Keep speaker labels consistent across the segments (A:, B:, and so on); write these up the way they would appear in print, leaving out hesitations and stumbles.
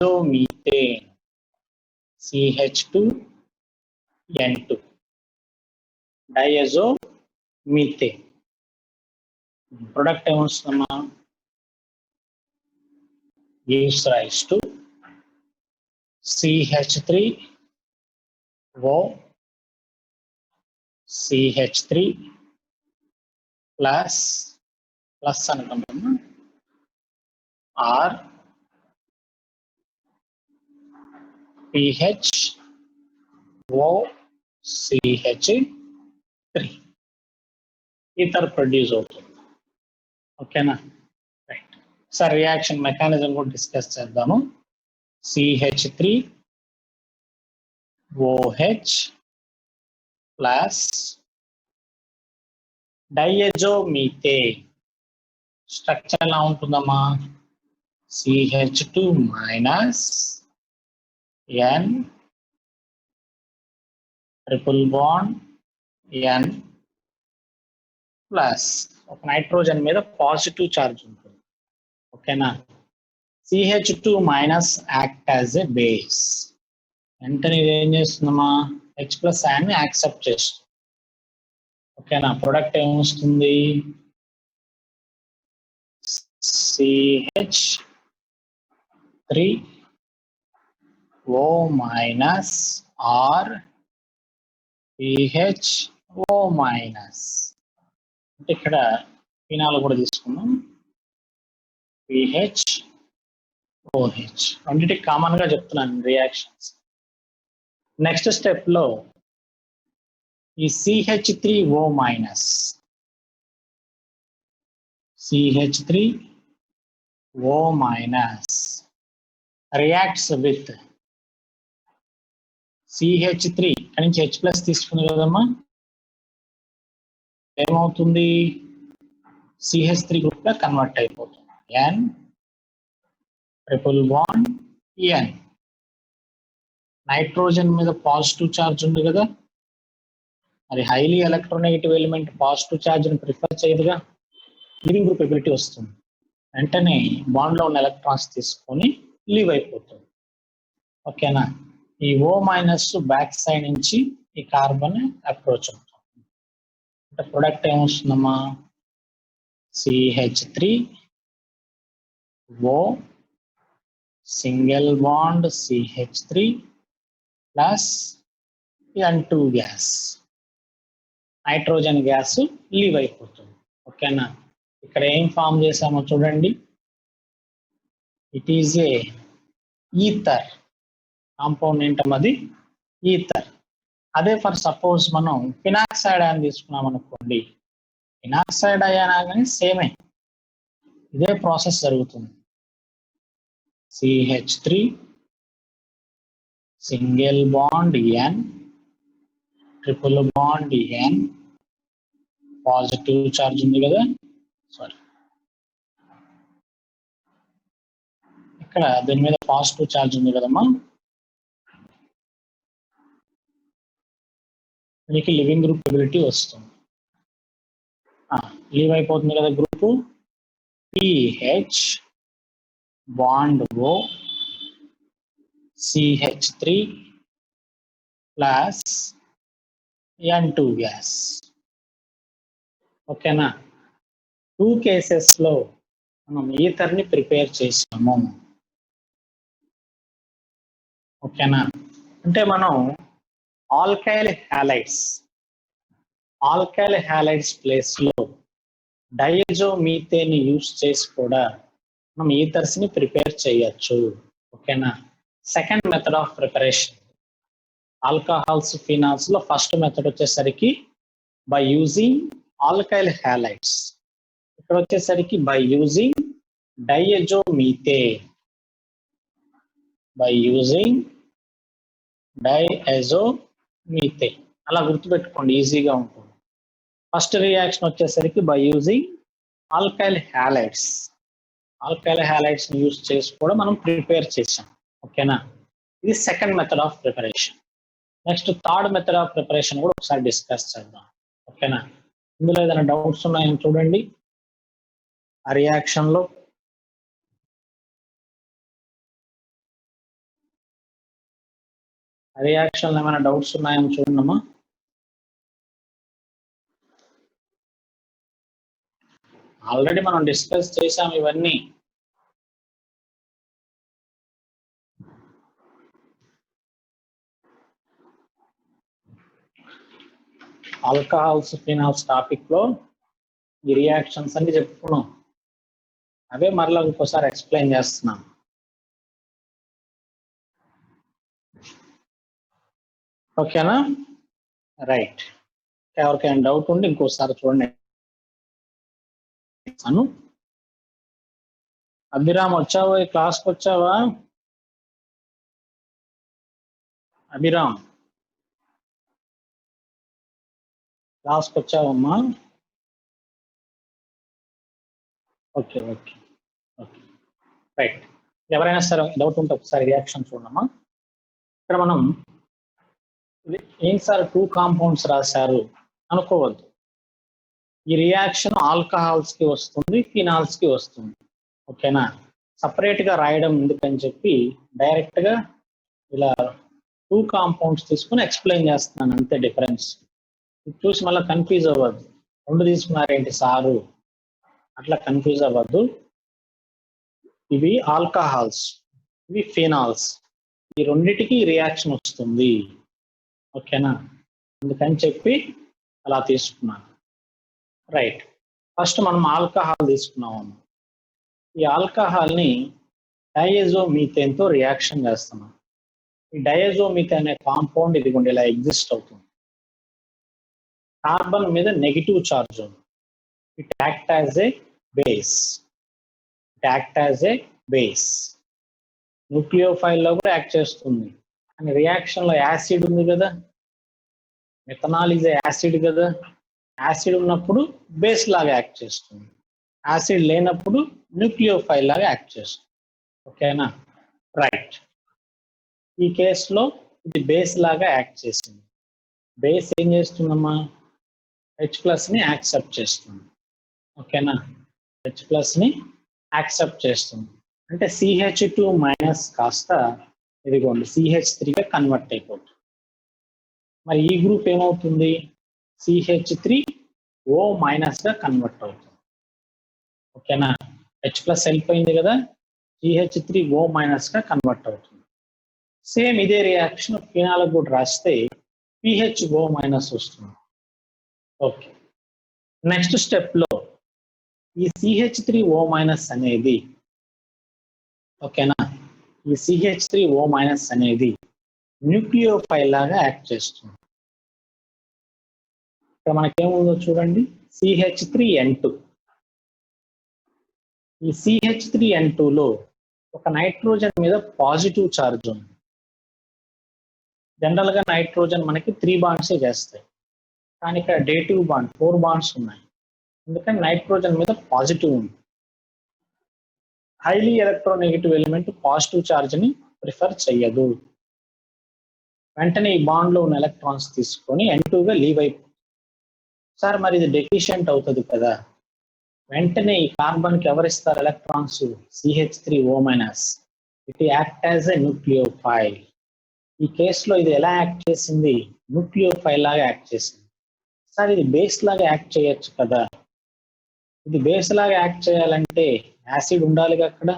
A: diazomethane CH2N2 diazomethane product ఏమొస్తుందమ్మా gives rise to CH3O CH3 plus అనుకుంటున్నా R PHO CH3 ether produce అవుతుంది. ఓకేనా right. Sir reaction mechanism కూడా discuss చేద్దాము. CH3OH plus డైజోమీథేన్ structure ఎలా ఉంటుందమ్మా CH2 minus N triple bond N plus ఒక nitrogen మీద positive charge ఉంటుంది. ఓకేనా CH2 minus act as a base. వెంటనే ఇది ఏం చేస్తుందమ్మా H ప్లస్ ని యాక్సెప్ట్ చేస్తుంది. ఓకేనా ప్రొడక్ట్ ఏమొస్తుంది CH3O minus R PHO minus అంటే ఇక్కడ ఫినాల్ కూడా తీసుకున్నాం PHOH రెండింటికి కామన్ గా చెప్తున్నాను రియాక్షన్స్. నెక్స్ట్ స్టెప్ లో ఈ CH3O minus CH3O minus reacts with CH3 అని నుంచి H ప్లస్ తీసుకుని కదమ్మా ఏమవుతుంది CH3 గ్రూప్ గా కన్వర్ట్ అయిపోతుంది. N triple bond N nitrogen మీద పాజిటివ్ చార్జ్ ఉంది కదా మరి highly electronegative element positive charge ని ప్రిఫర్ చేయదుగా లివింగ్ గ్రూప్ ఎబిలిటీ వస్తుంది. వెంటనే బాండ్ లో ఉన్న ఎలక్ట్రాన్స్ తీసుకొని లీవ్ అయిపోతుంది. ఓకేనా ఈ O మైనస్ బ్యాక్ సైడ్ నుంచి ఈ కార్బన్ అప్రోచ్ అవుతుంది. అంటే ప్రొడక్ట్ ఏమొస్తుందమ్మా CH3O single bond CH3 plus N2 gas nitrogen gas leave అయిపోతుంది. ఓకేనా ఇక్కడ ఏం ఫామ్ చేసామో చూడండి it is a ether compound ఏంటమ్మది ఈథర్. అదే ఫర్ సపోజ్ మనం ఫినాక్సైడ్ అయాన్ తీసుకున్నాం అనుకోండి ఫినాక్సైడ్ అయాన్ కానీ సేమే ఇదే ప్రాసెస్ జరుగుతుంది. CH3 single bond N triple bond N positive charge ఉంది కదా సారీ ఇక్కడ దీని మీద పాజిటివ్ చార్జ్ ఉంది కదమ్మా మీకు లివింగ్ గ్రూప్ ఎబిలిటీ వస్తుంది. లీవ్ అయిపోతుంది కదా group PH bond O CH3 plus N2 gas. ఓకేనా 2 కేసెస్ లో మనం ఈథర్ ని ప్రిపేర్ చేసాము. ఓకేనా అంటే మనం ఆల్కైల్ హ్యాలైడ్స్ ప్లేస్ లో డైజోమీథేన్ యూజ్ చేసి కూడా మనం ఈథర్స్ ని ప్రిపేర్ చేయొచ్చు. ఓకేనా second method of preparation alcohols phenols లో ఫస్ట్ మెథడ్ వచ్చేసరికి బై యూజింగ్ ఆల్కైల్ హ్యాలైడ్స్. ఇక్కడ వచ్చేసరికి బై యూజింగ్ డైజోమీథేన్ అలా గుర్తుపెట్టుకోండి ఈజీగా ఉంటుంది. ఫస్ట్ రియాక్షన్ వచ్చేసరికి by using alkyl halides use చేసి కూడా మనం ప్రిపేర్ చేసాం. ఓకేనా ఇది second method of preparation. Next third method of preparation కూడా ఒకసారి డిస్కస్ చేద్దాం. ఓకేనా ఇందులో ఏదైనా డౌట్స్ ఉన్నాయని చూడండి ఆ రియాక్షన్ లో. రియాక్షన్ ఏమైనా డౌట్స్ ఉన్నాయని చూడమ్మా. ఆల్రెడీ మనం డిస్కస్ చేసాం ఇవన్నీ. ఆల్కహాల్స్ ఫినాల్స్ టాపిక్ లో ఈ రియాక్షన్స్ అన్ని చెప్పుకున్నాం. అవే మరలా ఇంకోసారి ఎక్స్ప్లెయిన్ చేస్తున్నాం. ఓకేనా? రైట్. ఎవరికైనా డౌట్ ఉండి ఇంకోసారి చూడండి. అను అభిరామ్ వచ్చావా? ఈ క్లాస్కి వచ్చావా అభిరామ్? క్లాస్కి వచ్చావమ్మా? Okay okay okay right. ఎవరైనా సరే డౌట్ ఉంటే ఒకసారి రియాక్షన్ చూడమ్మా. ఇక్కడ మనం ఏం సార్ 2 కాంపౌండ్స్ రాశారు అనుకోవద్దు. ఈ రియాక్షన్ ఆల్కహాల్స్ కి వస్తుంది, ఫినాల్స్ కి వస్తుంది. ఓకేనా? సపరేట్ గా రాయడం ఎందుకని చెప్పి డైరెక్ట్ గా ఇలా 2 కాంపౌండ్స్ తీసుకుని ఎక్స్ప్లెయిన్ చేస్తున్నాను, అంతే డిఫరెన్స్. చూసి మళ్ళీ కన్ఫ్యూజ్ అవ్వద్దు. 2 తీసుకున్నారేంటి సారు, అట్లా కన్ఫ్యూజ్ అవ్వద్దు. ఇవి ఆల్కహాల్స్, ఇవి ఫినాల్స్. ఈ రెండిటికి రియాక్షన్ వస్తుంది. ఓకేనా? అందుకని చెప్పి అలా తీసుకున్నాను. రైట్. ఫస్ట్ మనం ఆల్కహాల్ తీసుకున్నాము. ఈ ఆల్కహాల్ ని డయాజోమీథేన్ తో రియాక్షన్ చేస్తున్నాం. ఈ డయాజోమీథేన్ అనే కాంపౌండ్ ఇదిగోండి ఇలా ఎగ్జిస్ట్ అవుతుంది. కార్బన్ మీద నెగిటివ్ చార్జ్ ఉంది. It act as a base. It act as a base. Nucleophile లో కూడా యాక్ట్ చేస్తుంది. కానీ రియాక్షన్ లో యాసిడ్ ఉంది కదా, మిథనాల్ ఇస్ యాసిడ్ కదా. యాసిడ్ ఉన్నప్పుడు బేస్ లాగా యాక్ట్ చేస్తుంది, యాసిడ్ లేనప్పుడు న్యూక్లియోఫైల్ లాగా యాక్ట్ చేస్తుంది. ఓకేనా? రైట్. ఈ కేసులో ఇది బేస్ లాగా యాక్ట్ చేసింది. బేస్ ఏం చేస్తుందమ్మా? H+ ని యాక్సెప్ట్ చేస్తుంది. ఓకేనా? H+ ని యాక్సెప్ట్ చేస్తుంది. అంటే CH2- కాస్త ఇదిగోండి CH3గా కన్వర్ట్ అయిపోతుంది. మరి ఈ గ్రూప్ ఏమవుతుంది? CH3O- గా కన్వర్ట్ అవుతుంది. ఓకేనా? H+ వెళ్ళిపోయింది కదా, CH3O- గా కన్వర్ట్ అవుతుంది. సేమ్ ఇదే రియాక్షన్ ఫినాల్ కూడా రాస్తే PHO- వస్తుంది. ఓకే. నెక్స్ట్ స్టెప్ లో ఈ CH3O- అనేది, ఓకేనా, ఈ CH3O- అనేది న్యూక్లియోఫైల్ లాగా యాక్ట్ చేస్తుంది. ఇక్కడ మనకేముందో చూడండి, CH3N2. ఈ CH3N2లో ఒక నైట్రోజన్ మీద పాజిటివ్ ఛార్జ్ ఉంది. జనరల్ గా నైట్రోజన్ మనకి 3 బాండ్సే చేస్తాయి, కానీ ఇక్కడ డేటివ్ బాండ్ 4 బాండ్స్ ఉన్నాయి. అందుకని నైట్రోజన్ మీద పాజిటివ్ ఉంది. Highly electronegative element positive charge ని ప్రిఫర్ చెయ్యదు. వెంటనే ఈ బాండ్ లో ఉన్న ఎలక్ట్రాన్స్ తీసుకొని N2గా లీవ్ అయిపోతుంది. సార్ మరి ఇది డెఫిషియెంట్ అవుతుంది కదా, వెంటనే ఈ కార్బన్ కి ఎవరిస్తారు electrons? CH3O-. It act as a nucleophile. ఈ కేసులో ఇది ఎలా యాక్ట్ చేసింది? న్యూక్లియోఫైల్ లాగా యాక్ట్ చేసింది. సార్ ఇది బేస్ లాగా యాక్ట్ చేయొచ్చు కదా. ఇది బేస్ లాగా యాక్ట్ చేయాలంటే యాసిడ్ ఉండాలిగా, అక్కడ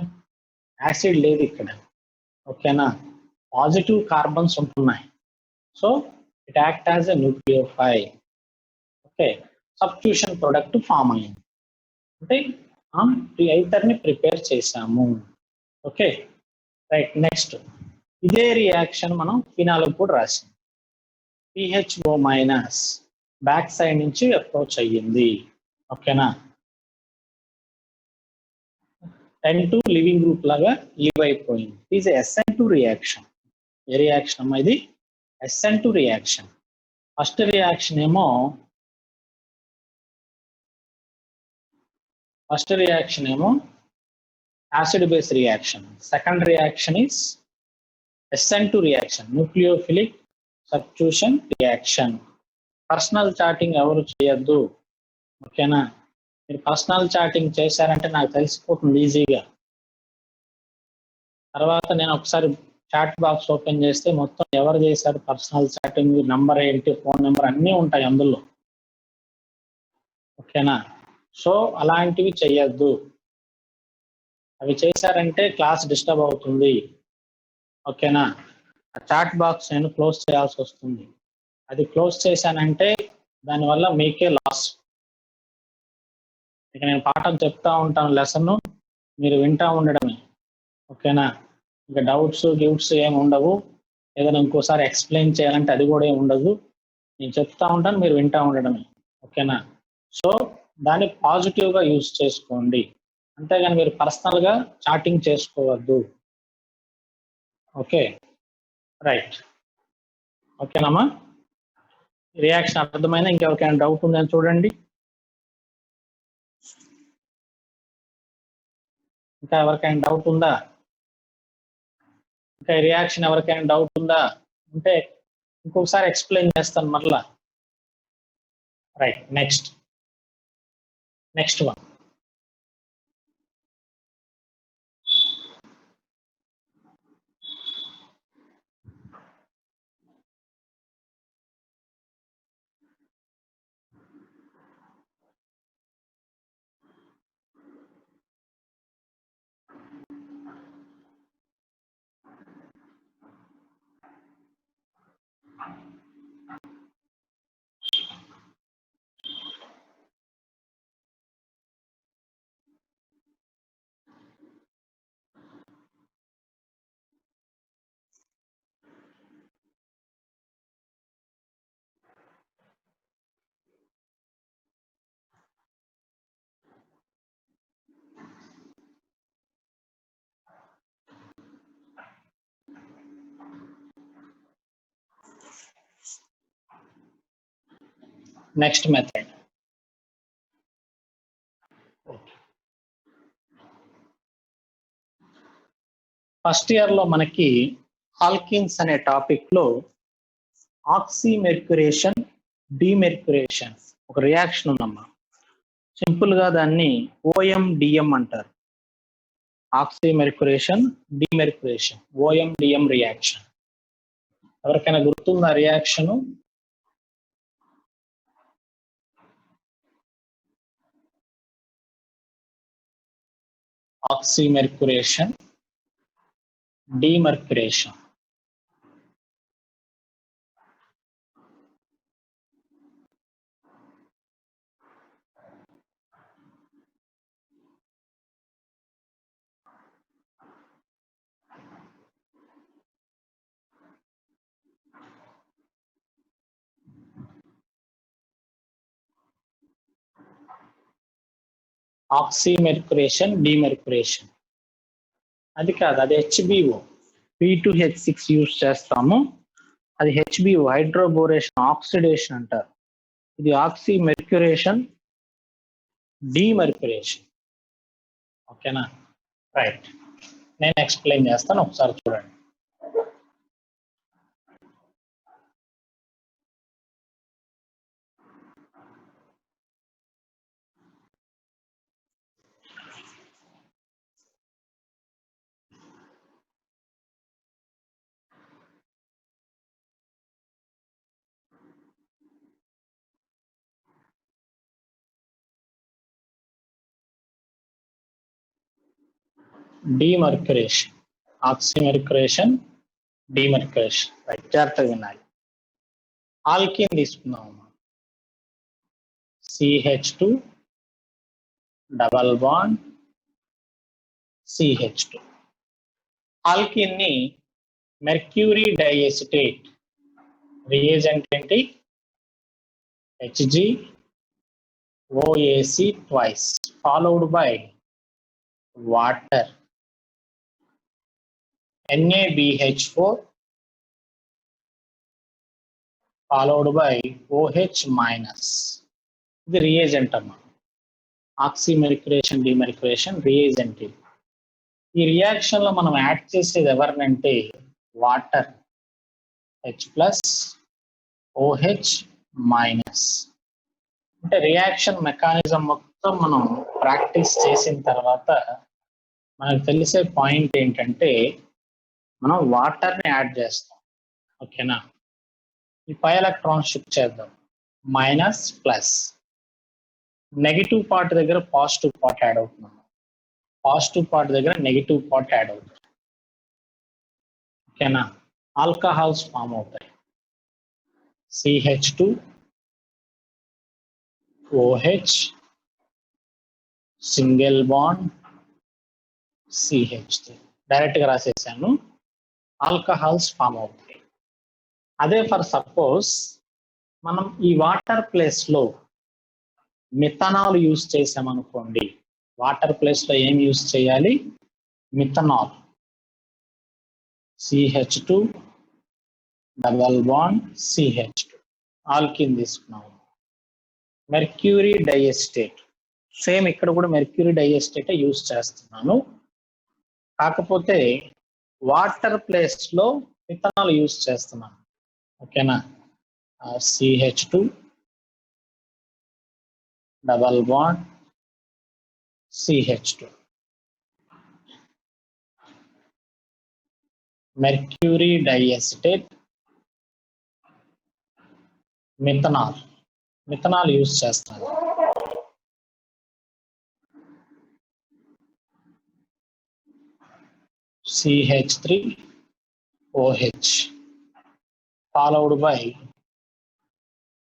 A: యాసిడ్ లేదు ఇక్కడ. ఓకేనా? పాజిటివ్ కార్బన్స్ ఉంటున్నాయి. So it act as a nucleophile. Okay. Substitution product form అయింది, అంటే ఐథర్ని ప్రిపేర్ చేసాము. Okay right. నెక్స్ట్ ఇదే రియాక్షన్ మనం ఫినాల్ కూడా రాసాం. PHO- బ్యాక్ సైడ్ నుంచి అప్రోచ్ అయ్యింది. ఓకేనా? N2 లివింగ్ గ్రూప్ లాగా లీవ్ అయిపోయింది. Is SN2 reaction. ఏ రియాక్షన్ అమ్మా ఇది? SN2 reaction. ఫస్ట్ రియాక్షన్ ఏమో acid base reaction. Second reaction is SN2 reaction, nucleophilic substitution reaction. Personal chatting ఎవరు చేయొద్దు. ఓకేనా? మీరు పర్సనల్ చాటింగ్ చేశారంటే నాకు తెలిసిపోతుంది ఈజీగా. తర్వాత నేను ఒకసారి చాట్ బాక్స్ ఓపెన్ చేస్తే మొత్తం ఎవరు చేశారు, పర్సనల్ చాటింగ్, నంబర్ ఏంటి, ఫోన్ నెంబర్ అన్నీ ఉంటాయి అందులో. ఓకేనా? సో అలాంటివి చెయ్యొద్దు. అవి చేశారంటే క్లాస్ డిస్టర్బ్ అవుతుంది. ఓకేనా? ఆ చాట్ బాక్స్ నేను క్లోజ్ చేయాల్సి వస్తుంది. అది క్లోజ్ చేశానంటే దానివల్ల మీకే లాస్. ఇక నేను పాఠం చెప్తా ఉంటాను, లెసన్ మీరు వింటా ఉండడమే. ఓకేనా? ఇక డౌట్స్ గిఫ్ట్స్ ఏమి ఉండవు. ఏదైనా ఇంకోసారి ఎక్స్ప్లెయిన్ చేయాలంటే అది కూడా ఏమి ఉండదు. నేను చెప్తా ఉంటాను, మీరు వింటా ఉండడమే. ఓకేనా? సో దాన్ని పాజిటివ్గా యూజ్ చేసుకోండి, అంతేగాని మీరు పర్సనల్గా చాటింగ్ చేసుకోవద్దు. Okay, right. ఓకేనమ్మా? రియాక్షన్ అర్థమైనా? ఇంకెవరికైనా డౌట్ ఉందని చూడండి. ఇంకా ఎవరికైనా డౌట్ ఉందా? ఇంకా రియాక్షన్ ఎవరికైనా డౌట్ ఉందా అంటే ఇంకొకసారి ఎక్స్ప్లెయిన్ చేస్తాను మరలా. Right, next one. Next method. First year లో మనకి ఆల్కిన్స్ అనే టాపిక్ లో ఆక్సిమెర్క్యురేషన్, డిమెర్క్యురేషన్ ఒక రియాక్షన్ ఉందమ్మా. సింపుల్ గా దాన్ని OMDM అంటారు. ఆక్సిమెర్క్యురేషన్, డిమెర్క్యురేషన్, OMDM రియాక్షన్. ఎవరికైనా గుర్తుందా రియాక్షన్? ఆక్సిమెర్క్యురేషన్, డిమెర్క్యురేషన్. ఆక్సిమెర్క్యురేషన్, డిమెర్క్యురేషన్ అది కాదు, అది HBO. P2H6 యూజ్ చేస్తాము. అది HBO, హైడ్రోబోరేషన్ ఆక్సిడేషన్ అంటారు. ఇది ఆక్సిమెర్క్యురేషన్, డిమెర్క్యురేషన్. ఓకేనా? రైట్, నేను ఎక్స్ప్లెయిన్ చేస్తాను, ఒకసారి చూడండి. డిమెర్క్యురేషన్, ఆక్సిమెర్క్యురేషన్, డిమెర్క్యురేషన్. రైట్, జాగ్రత్తగా వినాలి. ఆల్కిన్ తీసుకుందాం. CH2 double bond CH2. Alkene ని మెర్క్యూరీ డైఎసిటేట్ రియేజెంట్ ఏంటి? HgOAc twice followed by water NaBH4 followed by OH minus. ఇది రియేజెంట్ అమ్మా. ఆక్సిమెర్క్యురేషన్, డిమెర్క్యురేషన్ రియేజెంట్. ఈ రియాక్షన్ లో మనం యాడ్ చేసేది ఎవరినంటే వాటర్, H+OH మైనస్. అంటే రియాక్షన్ మెకానిజం మొత్తం మనం ప్రాక్టీస్ చేసిన తర్వాత మనకు తెలిసే పాయింట్ ఏంటంటే మనం వాటర్ని యాడ్ చేస్తాం. ఓకేనా, ఈ పై ఎలక్ట్రాన్ షిఫ్ట్ చేద్దాం. మైనస్ ప్లస్, నెగిటివ్ పార్ట్ దగ్గర పాజిటివ్ పార్ట్ యాడ్ అవుతున్నాం, పాజిటివ్ పార్ట్ దగ్గర నెగిటివ్ పార్ట్ యాడ్ అవుతుంది. ఓకేనా, ఆల్కహాల్స్ ఫామ్ అవుతాయి. CH2 OH single bond CH3 direct గా రాసేసాను. ఆల్కహాల్స్ ఫామ్ అవుతాయి. అదే ఫర్ సపోజ్ మనం ఈ వాటర్ ప్లేస్ లో మిథనాల్ యూజ్ చేసామనుకోండి. వాటర్ ప్లేస్ లో ఏం యూజ్ చేయాలి? Methanol. CH2 double bond CH2 alkene తీసుకున్నాము. మెర్క్యూరీ డైఎస్టేట్, సేమ్ ఇక్కడ కూడా మెర్క్యూరీ డైఎస్టేట్ యూజ్ చేస్తున్నాను. కాకపోతే వాటర్ ప్లేస్ లో మిథనాల్ యూజ్ చేస్తున్నాను. ఓకేనా, CH2 double bond CH2, mercury diacetate, methanol. Methanol use చేస్తాను. CH3OH followed by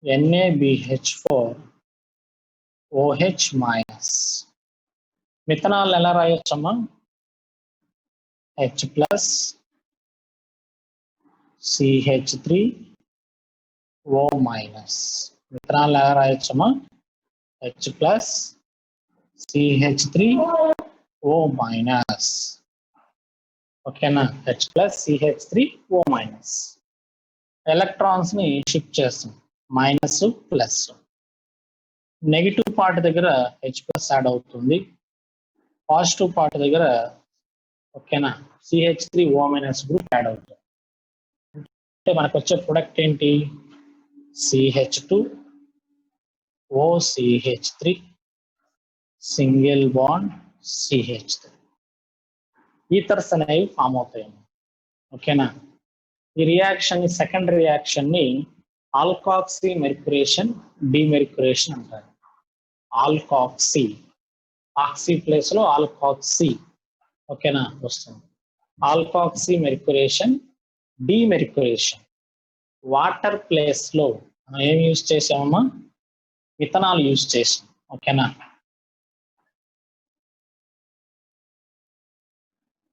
A: NaBH4OH minus. Methanol ఎలా రాయొచ్చమ్మా? H plus CH3O minus. Methanol ఎలా రాయొచ్చమ్మా? H plus CH3O minus. ఓకేనా, H plus CH3O minus. Electrons ని shift చేస్తాం, మైనస్ ప్లస్. నెగిటివ్ పార్ట్ దగ్గర H plus add అవుతుంది, పాజిటివ్ పార్ట్ దగ్గర ఓకేనా CH3O మైనస్ గ్రూప్ యాడ్ అవుతుంది. అంటే మనకు వచ్చే ప్రొడక్ట్ ఏంటి? CH2OCH3 single bond CH3. ఈథర్స్ అనేవి ఫామ్ అవుతాయి. ఓకేనా, ఈ రియాక్షన్ ని, సెకండ్ రియాక్షన్ ని ఆల్కాక్సీ మెర్క్యురేషన్ డిమెర్క్యురేషన్ అంటారు. ఆల్కాక్సీ, ఆక్సీ ప్లేస్ లో ఆల్కాక్సీ. ఓకేనా వస్తుంది. ఆల్కాక్సీ మెర్క్యురేషన్ డిమెర్క్యురేషన్. వాటర్ ప్లేస్ లో మనం ఏం యూజ్ చేసామమ్మా? మిథనాల్ యూజ్ చేసాం. ఓకేనా,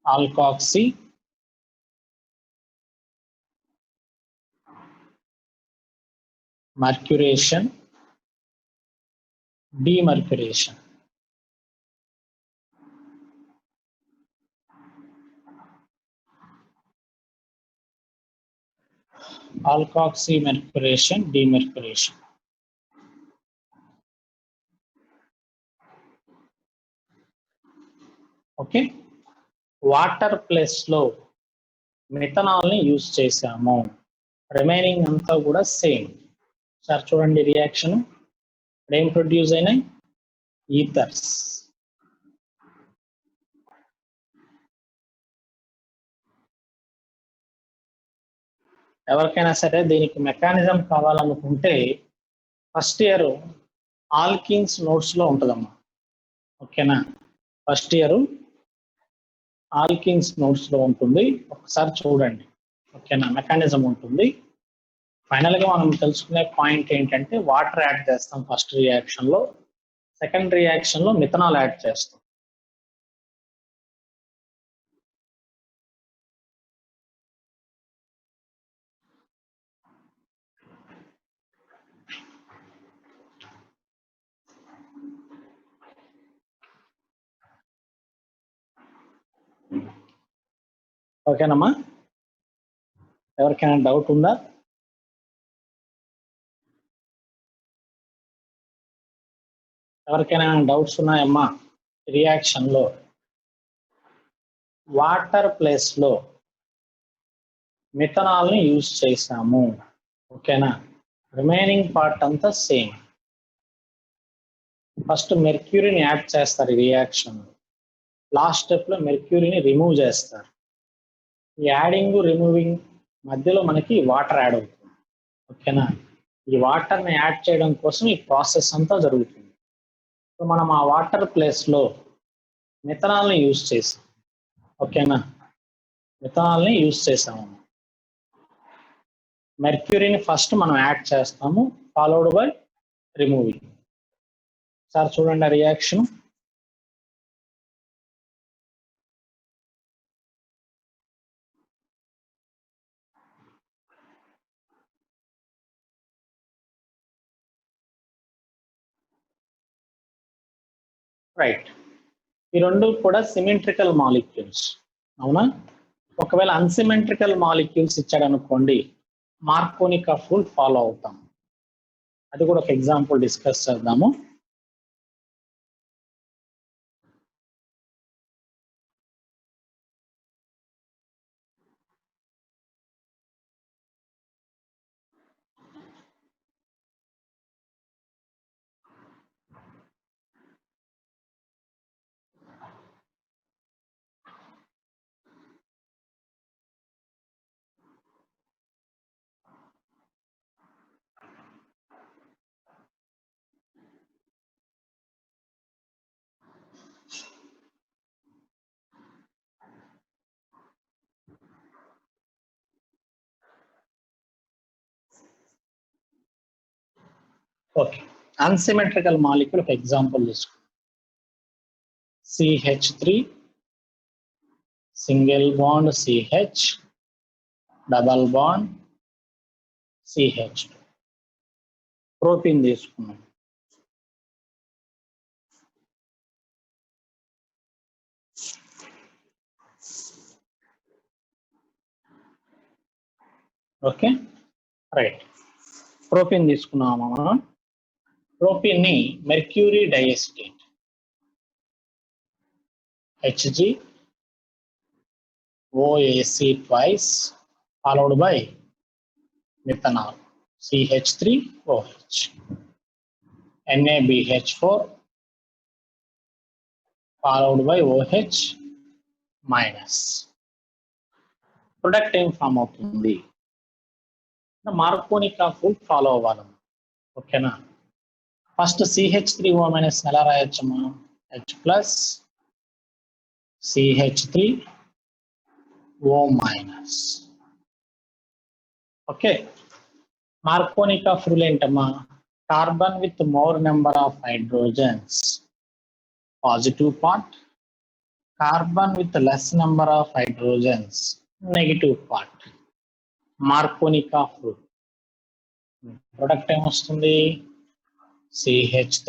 A: alkoxy mercuration demercuration. Alkoxy mercuration demercuration. Okay, water place లో మిథనాల్ ని యూజ్ చేసాము. రిమైనింగ్ అంతా కూడా సేమ్. సార్ చూడండి రియాక్షన్ ఏం ప్రొడ్యూస్ అయినాయి? ఈథర్స్. ఎవరికైనా సరే దీనికి మెకానిజం కావాలనుకుంటే ఫస్ట్ ఇయర్ ఆల్కిన్స్ నోట్స్ లో ఉంటుందమ్మా. ఓకేనా, ఫస్ట్ ఇయర్ ఆల్కిన్స్ నోట్స్ లో ఉంటుంది, ఒకసారి చూడండి. ఓకేనా, మెకానిజం ఉంటుంది. ఫైనల్ గా మనం తెలుసుకునే పాయింట్ ఏంటంటే వాటర్ యాడ్ చేస్తాం ఫస్ట్ రియాక్షన్ లో, సెకండ్ రియాక్షన్ లో మిథనాల్ యాడ్ చేస్తాం. ఓకేనమ్మా, ఎవరికైనా డౌట్ ఉందా? ఎవరికైనా డౌట్స్ ఉన్నాయమ్మా? రియాక్షన్ లో వాటర్ ప్లేస్ లో మిథనాల్ ని యూజ్ చేసాము. ఓకేనా, రిమైనింగ్ పార్ట్ అంతా సేమ్. ఫస్ట్ మెర్క్యూరీని యాడ్ చేస్తారు ఈ రియాక్షన్, లాస్ట్ స్టెప్ లో మెర్క్యూరీని రిమూవ్ చేస్తారు. యాడింగ్ రిమూవింగ్ మధ్యలో మనకి వాటర్ యాడ్ అవుతుంది. ఓకేనా, ఈ వాటర్ని యాడ్ చేయడం కోసం ఈ ప్రాసెస్ అంతా జరుగుతుంది. సో మనం ఆ వాటర్ ప్లేస్లో మిథనాల్ని యూజ్ చేసాం. ఓకేనా, మిథనాల్ని యూజ్ చేసాము. మెర్క్యూరీని ఫస్ట్ మనం యాడ్ చేస్తాము, ఫాలోడ్ బై రిమూవింగ్. సార్ చూడండి ఆ రియాక్షన్. రైట్, ఈ రెండు కూడా సిమెట్రికల్ మాలిక్యూల్స్, అవునా? ఒకవేళ అన్సిమెట్రికల్ మాలిక్యూల్స్ ఇచ్చాడు అనుకోండి, మార్కోనిక్ రూల్ ఫాలో అవుతాం. అది కూడా ఒక ఎగ్జాంపుల్ డిస్కస్ చేద్దాము. ఓకే, అన్సిమెట్రికల్ మాలిక్యూల్ ఒక ఎగ్జాంపుల్ తీసుకోండి. CH3 single bond CH, double bond CH2. Protein తీసుకున్నాం. ఓకే, రైట్, ప్రోటీన్ తీసుకున్నామా మనం. ప్రోటీన్ ని mercury డైఎసిటేట్ Hg OAC twice followed by methanol CH3OH, NaBH4 followed by OH minus. Product ఏం form అవుతుంది? మార్కోనిక్ rule follow అవ్వాలి. ఓకేనా, first CH3O minus ఎలా రాయొచ్చమ్మా? H plus CH3O minus. Okay, Markovnikov rule ఏంటమ్మా? Carbon with more number of hydrogens positive part, carbon with less number of hydrogens negative part. Markovnikov rule product ఏమొస్తుంది? CH3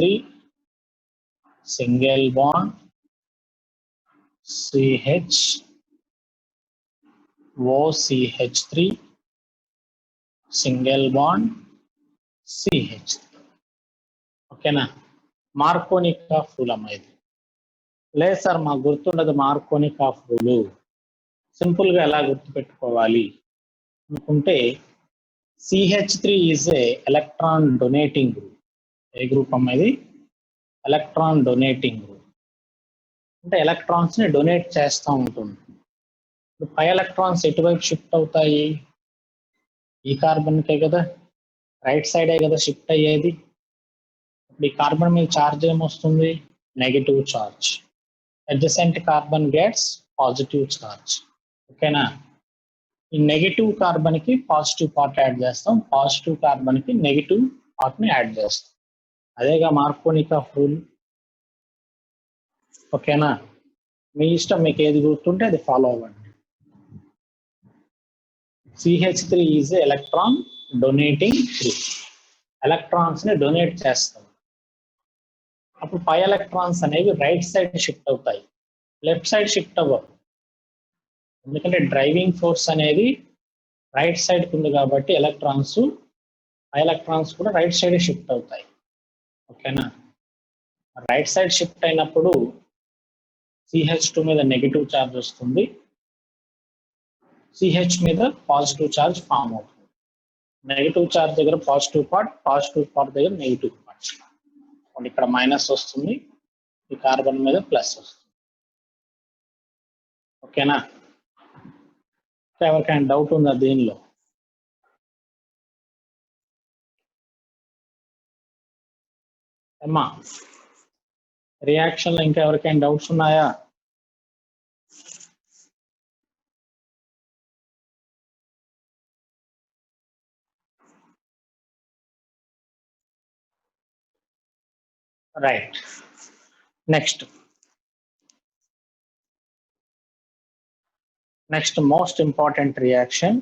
A: single bond CH OCH3 single bond CH3. ఓకేనా, మార్కోనిక్ rule అమ్మా ఇది. లేదు sir మాకు గుర్తుండదు మార్కోనిక్ rule, simple గా ఎలా గుర్తుపెట్టుకోవాలి అనుకుంటే, CH3 is a electron donating group. A group అమ్మా ఇది? Electron donating group. అంటే ఎలక్ట్రాన్స్ ని డొనేట్ చేస్తూ ఉంటుంది. పై ఎలక్ట్రాన్స్ ఎటువైపు షిఫ్ట్ అవుతాయి? ఈ కార్బన్కే కదా, రైట్ సైడే కదా షిఫ్ట్ అయ్యేది. ఇప్పుడు ఈ కార్బన్ మీద ఛార్జ్ ఏమొస్తుంది? Negative charge. Adjacent carbon gets positive charge. ఓకేనా, ఈ నెగిటివ్ కార్బన్ కి పాజిటివ్ పార్ట్ యాడ్ చేస్తాం, పాజిటివ్ కార్బన్ కి నెగిటివ్ పార్ట్ ని యాడ్ చేస్తాం. అదేగా మార్కోనిక్ రూల్. ఓకేనా, మీ ఇష్టం, మీకు ఏది గుర్తుంటే అది ఫాలో అవ్వండి. CH3 is electron donating group. Electrons ని డొనేట్ చేస్తాం. అప్పుడు పై ఎలక్ట్రాన్స్ అనేవి రైట్ సైడ్ షిఫ్ట్ అవుతాయి, లెఫ్ట్ సైడ్ షిఫ్ట్ అవ్వవు. ఎందుకంటే డ్రైవింగ్ ఫోర్స్ అనేది రైట్ సైడ్ ఉంది కాబట్టి ఎలక్ట్రాన్స్, పై ఎలక్ట్రాన్స్ కూడా రైట్ సైడ్ షిఫ్ట్ అవుతాయి. ఓకేనా, రైట్ సైడ్ షిఫ్ట్ అయినప్పుడు CH2 మీద నెగిటివ్ ఛార్జ్ వస్తుంది, CH మీద పాజిటివ్ ఛార్జ్ ఫామ్ అవుతుంది. నెగిటివ్ ఛార్జ్ దగ్గర పాజిటివ్ పార్ట్, పాజిటివ్ పార్ట్ దగ్గర నెగిటివ్ పార్ట్. ఇక్కడ మైనస్ వస్తుంది, ఈ కార్బన్ మీద ప్లస్ వస్తుంది. ఓకేనా, ఎవరికైనా డౌట్ ఉందా దీనిలో? అమ్మా రియాక్షన్ లో ఇంకా ఎవరికైనా డౌట్స్ ఉన్నాయా? Right. Next most important reaction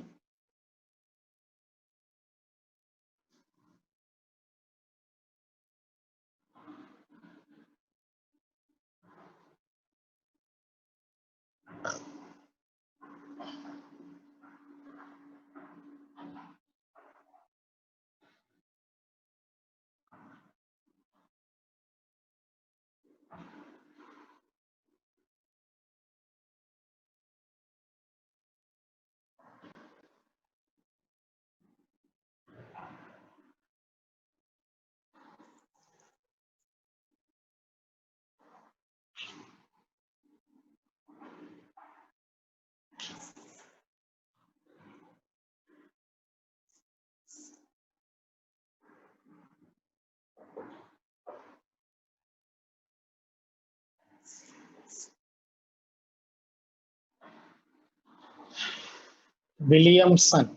A: Williamson.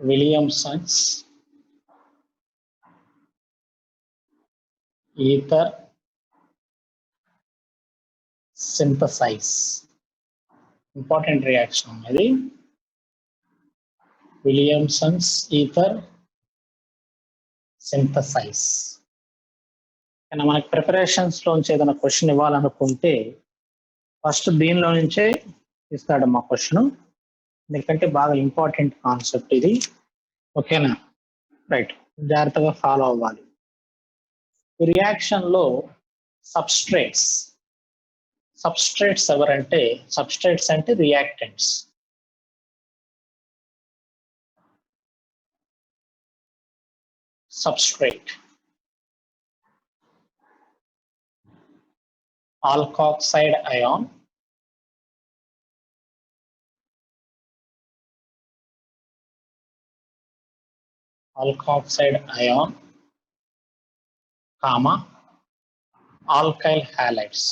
A: Williamson's ether synthesis. Important reaction అనేది విలియమ్సన్స్ ఈథర్ సింథసైజ్. కానీ మనకి ప్రిపరేషన్స్ లోంచి ఏదైనా క్వశ్చన్ ఇవ్వాలనుకుంటే ఫస్ట్ దీనిలో నుంచే ఇస్తాడు మా క్వశ్చన్, ఎందుకంటే బాగా ఇంపార్టెంట్ కాన్సెప్ట్ ఇది. ఓకేనా? రైట్, జాగ్రత్తగా ఫాలో అవ్వాలి. రియాక్షన్ లో సబ్స్ట్రేట్స్ ఎవరంటే, సబ్స్ట్రేట్స్ అంటే reactants. Substrate alkoxide ion, comma alkyl halides.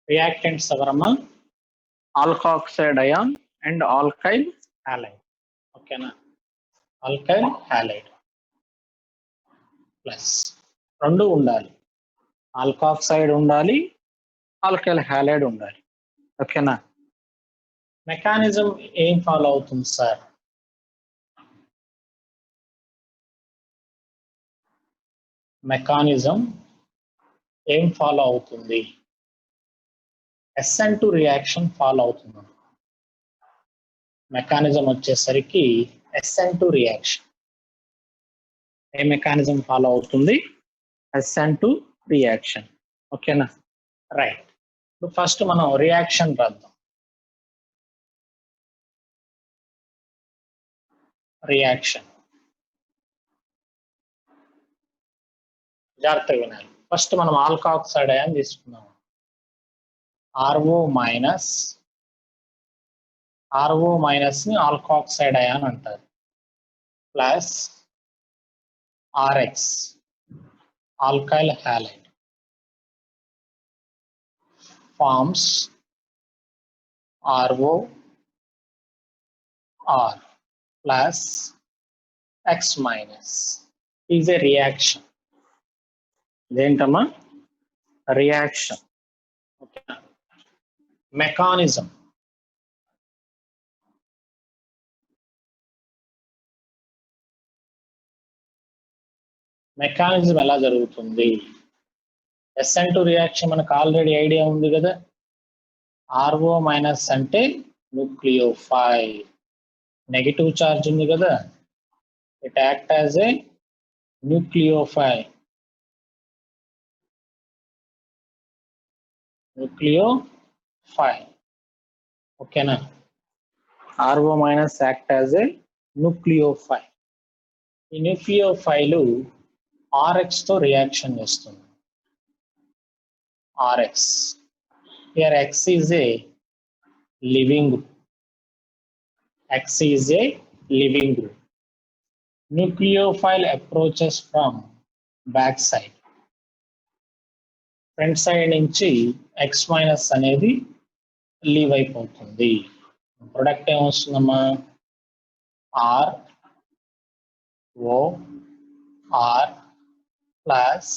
A: Reactants evarama alkoxide ion and alkyl halide. Okay na? Alkyl halide plus రెండు ఉండాలి, ఆల్కాక్సైడ్ ఉండాలి, ఆల్కైల్ హాలైడ్ ఉండాలి. ఓకేనా? మెకానిజం ఏం ఫాలో అవుతుంది సార్? మెకానిజం ఏం ఫాలో అవుతుంది? SN2 రియాక్షన్ ఫాలో అవుతుంది. మెకానిజం వచ్చేసరికి SN2 రియాక్షన్. ఏ మెకానిజం ఫాలో అవుతుంది? SN2 reaction. ఓకేనా? రైట్. ఇప్పుడు ఫస్ట్ మనం రియాక్షన్ రాద్దాం. రియాక్షన్ జాగ్రత్తగా వినాలి. ఫస్ట్ మనం ఆల్కాక్సైడ్ అయాన్ తీసుకుందాం. RO మైనస్ ని ఆల్కాక్సైడ్ అయాన్ అంటారు. Plus RX alkyl halide forms ROR plus X minus is a reaction. ఇదేంటమ్మా? రియాక్షన్. ఓకే. మెకానిజం ఎలా జరుగుతుంది? SN2 రియాక్షన్ మనకు ఆల్రెడీ ఐడియా ఉంది కదా. RO మైనస్ అంటే న్యూక్లియోఫైల్, నెగటివ్ చార్జ్ ఉంది కదా, it act as a nucleophile. ఓకేనా? RO minus act as a nucleophile. ఈ న్యూక్లియోఫైల్ RX తో రియాక్షన్ చేస్తుంది. RX. Here X is a living group. X is a living group. Nucleophile approaches from back side. Front side నుంచి X minus అనేది leave అయిపోతుంది. Product ఏమొస్తుందమ్మా? ROR plus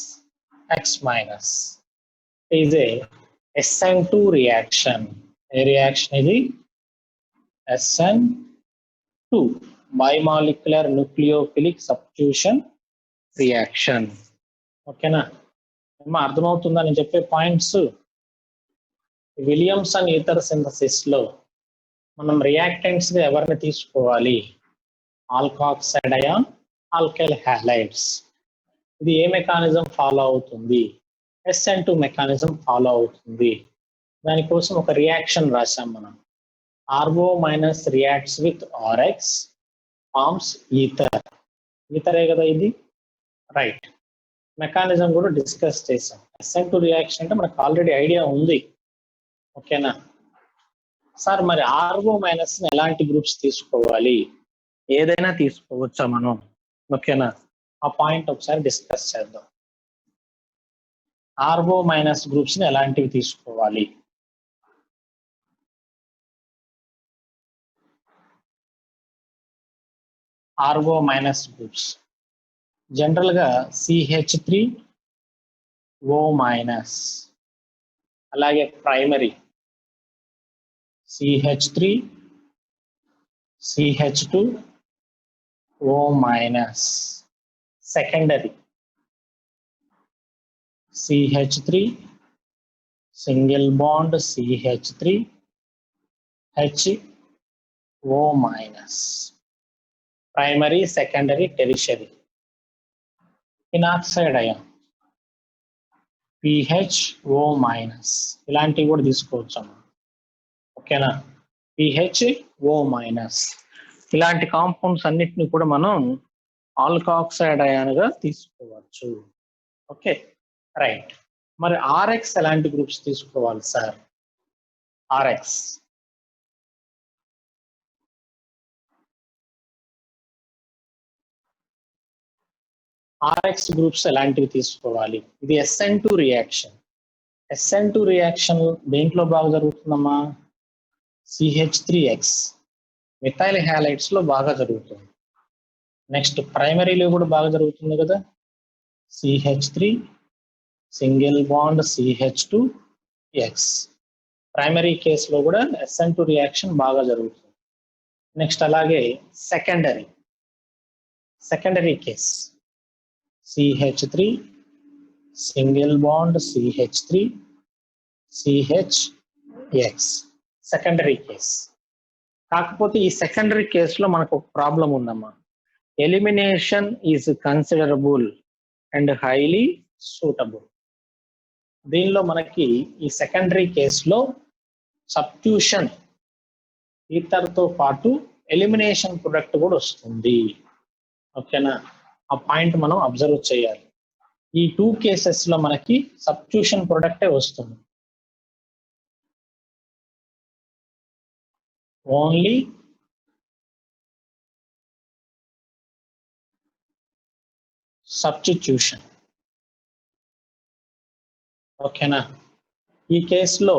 A: X minus is a SN2 reaction. ఏ reaction ఇది? SN2 bimolecular nucleophilic substitution reaction. ఓకేనా? అర్థమవుతుందా నేను చెప్పే పాయింట్స్? విలియమ్సన్ ఈథర్ సింథసిస్ లో మనం రియాక్టెంట్స్ గా ఎవరిని తీసుకోవాలి? Alkoxide ion, alkyl halides. ఇది ఏ మెకానిజం ఫాలో అవుతుంది? SN2 మెకానిజం ఫాలో అవుతుంది. దానికోసం ఒక రియాక్షన్ రాశాం మనం. RO minus reacts with RX forms ether. ఈథరే కదా ఇది, రైట్. మెకానిజం కూడా డిస్కస్ చేసాం. SN2 రియాక్షన్ అంటే మనకు ఆల్రెడీ ఐడియా ఉంది. ఓకేనా సార్? మరి RO మైనస్ ఎలాంటి గ్రూప్స్ తీసుకోవాలి? ఏదైనా తీసుకోవచ్చా మనం? ఓకేనా, ఆ పాయింట్ ఒకసారి డిస్కస్ చేద్దాం. RO మైనస్ గ్రూప్స్ ని ఎలాంటివి తీసుకోవాలి? RO మైనస్ గ్రూప్స్ జనరల్ గా CH3O మైనస్, అలాగే primary CH3 CH2O minus, secondary CH3 single bond CH3 HO minus. Primary, secondary, tertiary. Phenoxide ion PHO minus, ఇలాంటివి కూడా తీసుకోవచ్చు. ఓకేనా, PHO మైనస్. ఇలాంటి కాంపౌండ్స్ అన్నిటిని కూడా మనం ఆల్కాక్సైడ్ అయాన్ గా తీసుకోవచ్చు. Okay, right. మరి RX ఎలాంటి గ్రూప్స్ తీసుకోవాలి సార్? RX గ్రూప్స్ ఎలాంటివి తీసుకోవాలి? ఇది SN2 రియాక్షన్. SN2 రియాక్షన్ దేంట్లో బాగా జరుగుతుందమ్మా? CH3X మిథైల్ హ్యాలైడ్స్ లో బాగా జరుగుతుంది. నెక్స్ట్ ప్రైమరీలో కూడా బాగా జరుగుతుంది కదా, CH3 single bond CH2X. Primary కేసులో కూడా SN2 రియాక్షన్ బాగా జరుగుతుంది. నెక్స్ట్ అలాగే secondary case CH3 single bond CH3 CHX, secondary case. కాకపోతే ఈ సెకండరీ కేసులో మనకు ఒక ప్రాబ్లం ఉందమ్మా. Elimination is considerable and highly suitable. దీనిలో మనకి ఈ సెకండరీ కేసులో సబ్స్టిట్యూషన్ ఈథర్ తో పాటు ఎలిమినేషన్ ప్రొడక్ట్ కూడా వస్తుంది. ఓకేనా, ఆ పాయింట్ మనం అబ్జర్వ్ చేయాలి. ఈ 2 కేసెస్ లో మనకి సబ్స్టిట్యూషన్ ప్రొడక్టే వస్తుంది. Only substitution. ఓకేనా, ఈ కేసులో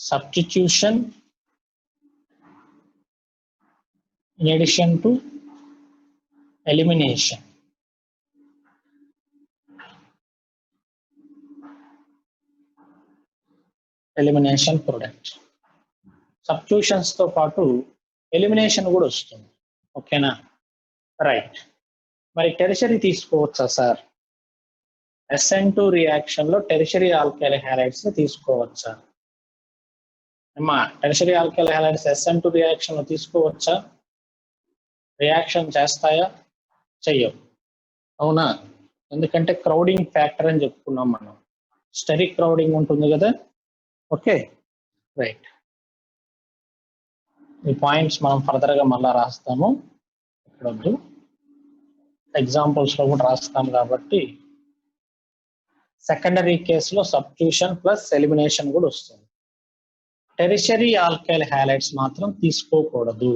A: substitution in addition to elimination. Elimination product, substitutions తో పాటు ఎలిమినేషన్ కూడా వస్తుంది. ఓకేనా, రైట్. మరి టెరిషరీ తీసుకోవచ్చా సార్? SN2 రియాక్షన్ లో టెరిషరీ ఆల్కైల్ హ్యాలైడ్స్ ని తీసుకోవచ్చా అమ్మా? Tertiary alkyl halides SN2 reaction లో తీసుకోవచ్చా? రియాక్షన్ చేస్తాయా? చెయ్యవు. అవునా, ఎందుకంటే క్రౌడింగ్ ఫ్యాక్టర్ అని చెప్పుకున్నాం మనం. స్టెరిక్ క్రౌడింగ్ ఉంటుంది కదా. Okay, right. ఈ పాయింట్స్ మనం ఫర్దర్ గా మళ్ళా రాస్తాము, ఇక్కడ వద్దు, ఎగ్జాంపుల్స్ లో కూడా రాస్తాం కాబట్టి. సెకండరీ కేసులో సబ్స్టిట్యూషన్ ప్లస్ ఎలిమినేషన్ కూడా వస్తుంది. టెరిషరీ ఆల్కైల్ హ్యాలైడ్స్ మాత్రం తీసుకోకూడదు.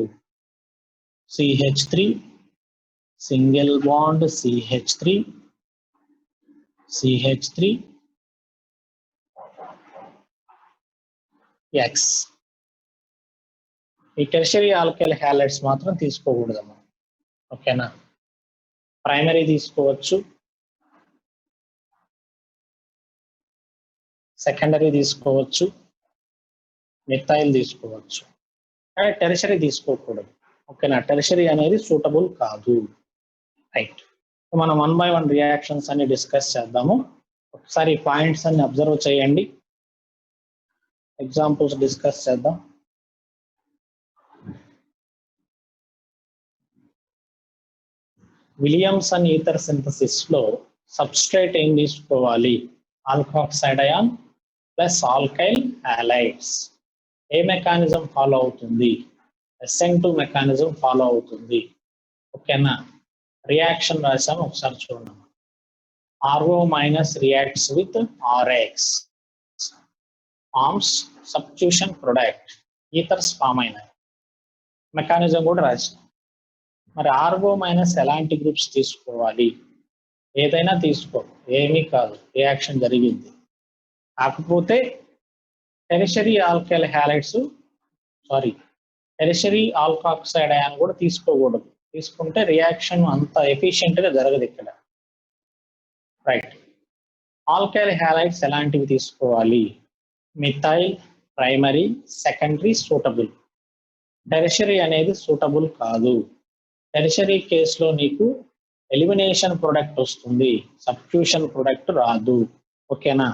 A: CH3 single bond CH3 CH3 X. ఈ టెరిషరీ ఆల్కైల్ హ్యాలైడ్స్ మాత్రం తీసుకోకూడదమ్మా. ఓకేనా? ప్రైమరీ తీసుకోవచ్చు, సెకండరీ తీసుకోవచ్చు, మిథైల్ తీసుకోవచ్చు, కానీ టెరిషరీ తీసుకోకూడదు. ఓకేనా? టెరిషరీ అనేది సూటబుల్ కాదు. రైట్, మనం 1 by 1 రియాక్షన్స్ అన్ని డిస్కస్ చేద్దాము. ఒకసారి పాయింట్స్ అన్ని అబ్జర్వ్ చేయండి, ఎగ్జాంపుల్స్ డిస్కస్ చేద్దాం. విలియమ్సన్ ఈథర్ సింథసిస్ లో సబ్స్ట్రేట్ ఏం తీసుకోవాలి? ఆల్కహాక్సైడ్ అయాన్ ప్లస్ ఆల్కైల్ హ్యాలైడ్స్. ఏ మెకానిజం ఫాలో అవుతుంది? SN2 మెకానిజం ఫాలో అవుతుంది. ఓకేనా? రియాక్షన్ రాసాము, ఒకసారి చూడండి. RO minus reacts with RX, forms substitution product, ethers form అయినాయి. మెకానిజం కూడా రాసాం. మరి RO మైనస్ ఎలాంటి గ్రూప్స్ తీసుకోవాలి? ఏదైనా తీసుకో, ఏమీ కాదు, రియాక్షన్ జరిగింది. కాకపోతే tertiary alkyl halides, tertiary alkoxide ion కూడా తీసుకోకూడదు. తీసుకుంటే రియాక్షన్ అంత ఎఫిషియెంట్ గా జరగదు ఇక్కడ. రైట్, ఆల్కైల్ హ్యాలైడ్స్ ఎలాంటివి తీసుకోవాలి? Methyl primary, secondary suitable. Tertiary అనేది సూటబుల్ కాదు. టెరిషరీ కేసులో నీకు ఎలిమినేషన్ ప్రొడక్ట్ వస్తుంది, సబ్స్టిట్యూషన్ ప్రొడక్ట్ రాదు. ఓకేనా?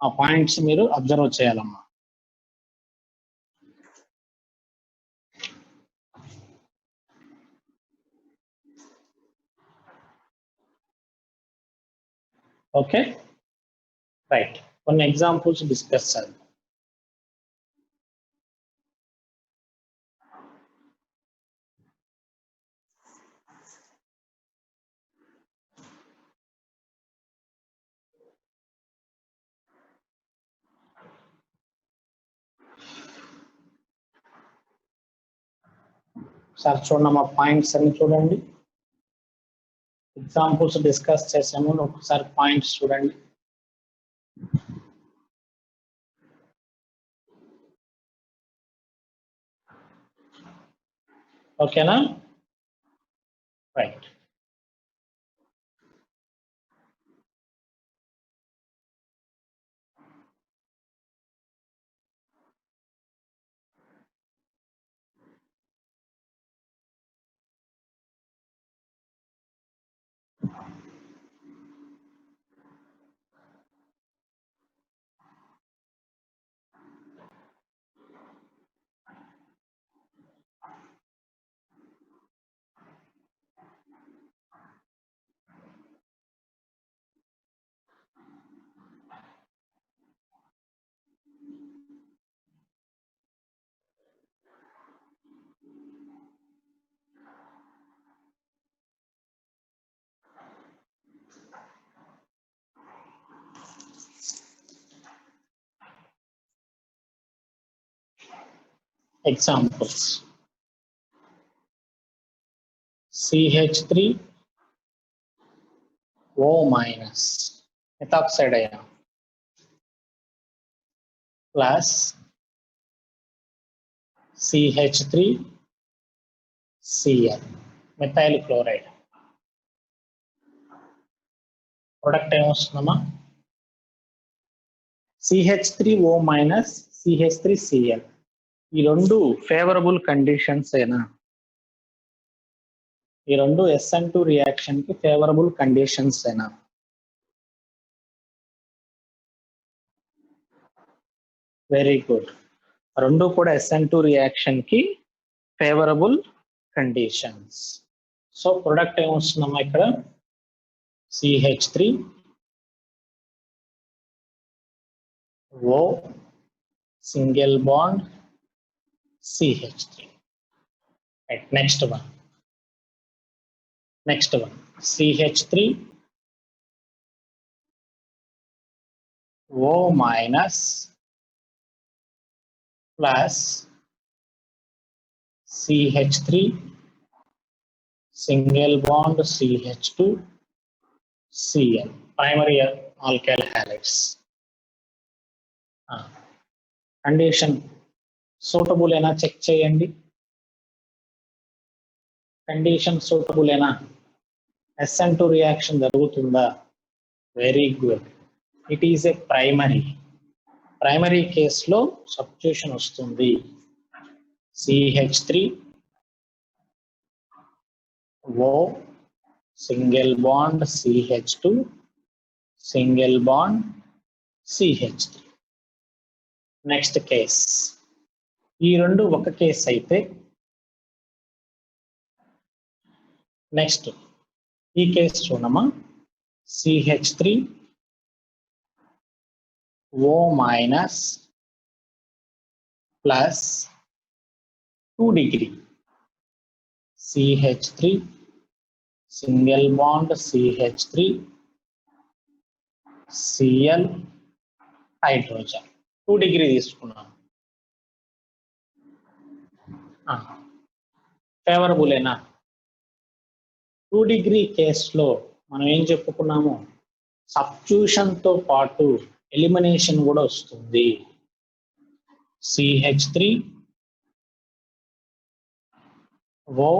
A: ఆ పాయింట్స్ మీరు అబ్జర్వ్ చేయాలమ్మా. ఓకే, రైట్, కొన్ని ఎగ్జాంపుల్స్ డిస్కస్ చేద్దాం. సార్ చూడండి, మా పాయింట్స్ అన్ని చూడండి. ఎగ్జాంపుల్స్ డిస్కస్ చేసాము, ఒకసారి పాయింట్స్ చూడండి. ఓకేనా? Right, examples. CH3O minus methoxide ion plus CH3Cl methyl chloride. Product ఏమొస్తుందమ్మా? CH3O minus CH3Cl. ఈ రెండు ఫేవరబుల్ కండిషన్స్ అయినా, ఈ రెండు SN2 రియాక్షన్ కి ఫేవరబుల్ కండిషన్స్ అయినా. వెరీ గుడ్, రెండు కూడా SN2 రియాక్షన్ కి ఫేవరబుల్ కండిషన్స్. సో ప్రొడక్ట్ ఏమొస్తుందమ్మా ఇక్కడ? CH3O single bond CH3. Right, next one CH3 O minus plus CH3 single bond CH2 Cl, primary alkyl halides. Condition suitable అయినా check చేయండి. Condition suitable అయినా SN2 reaction జరుగుతుందా? Very good. It is a primary కేసులో substitution వస్తుంది. CH3 O single bond CH2 single bond CH3. Next case, ఈ రెండు ఒక case అయితే నెక్స్ట్ ఈ case చూడమా. CH3 O minus plus 2 degree CH3 single bond CH3 Cl hydrogen 2 degree తీసుకున్నాను. Favourable ఏనా? 2 degree కేసులో మనం ఏం చెప్పుకున్నాము, సబ్స్టిట్యూషన్ తో పాటు ఎలిమినేషన్ కూడా వస్తుంది. CH3 O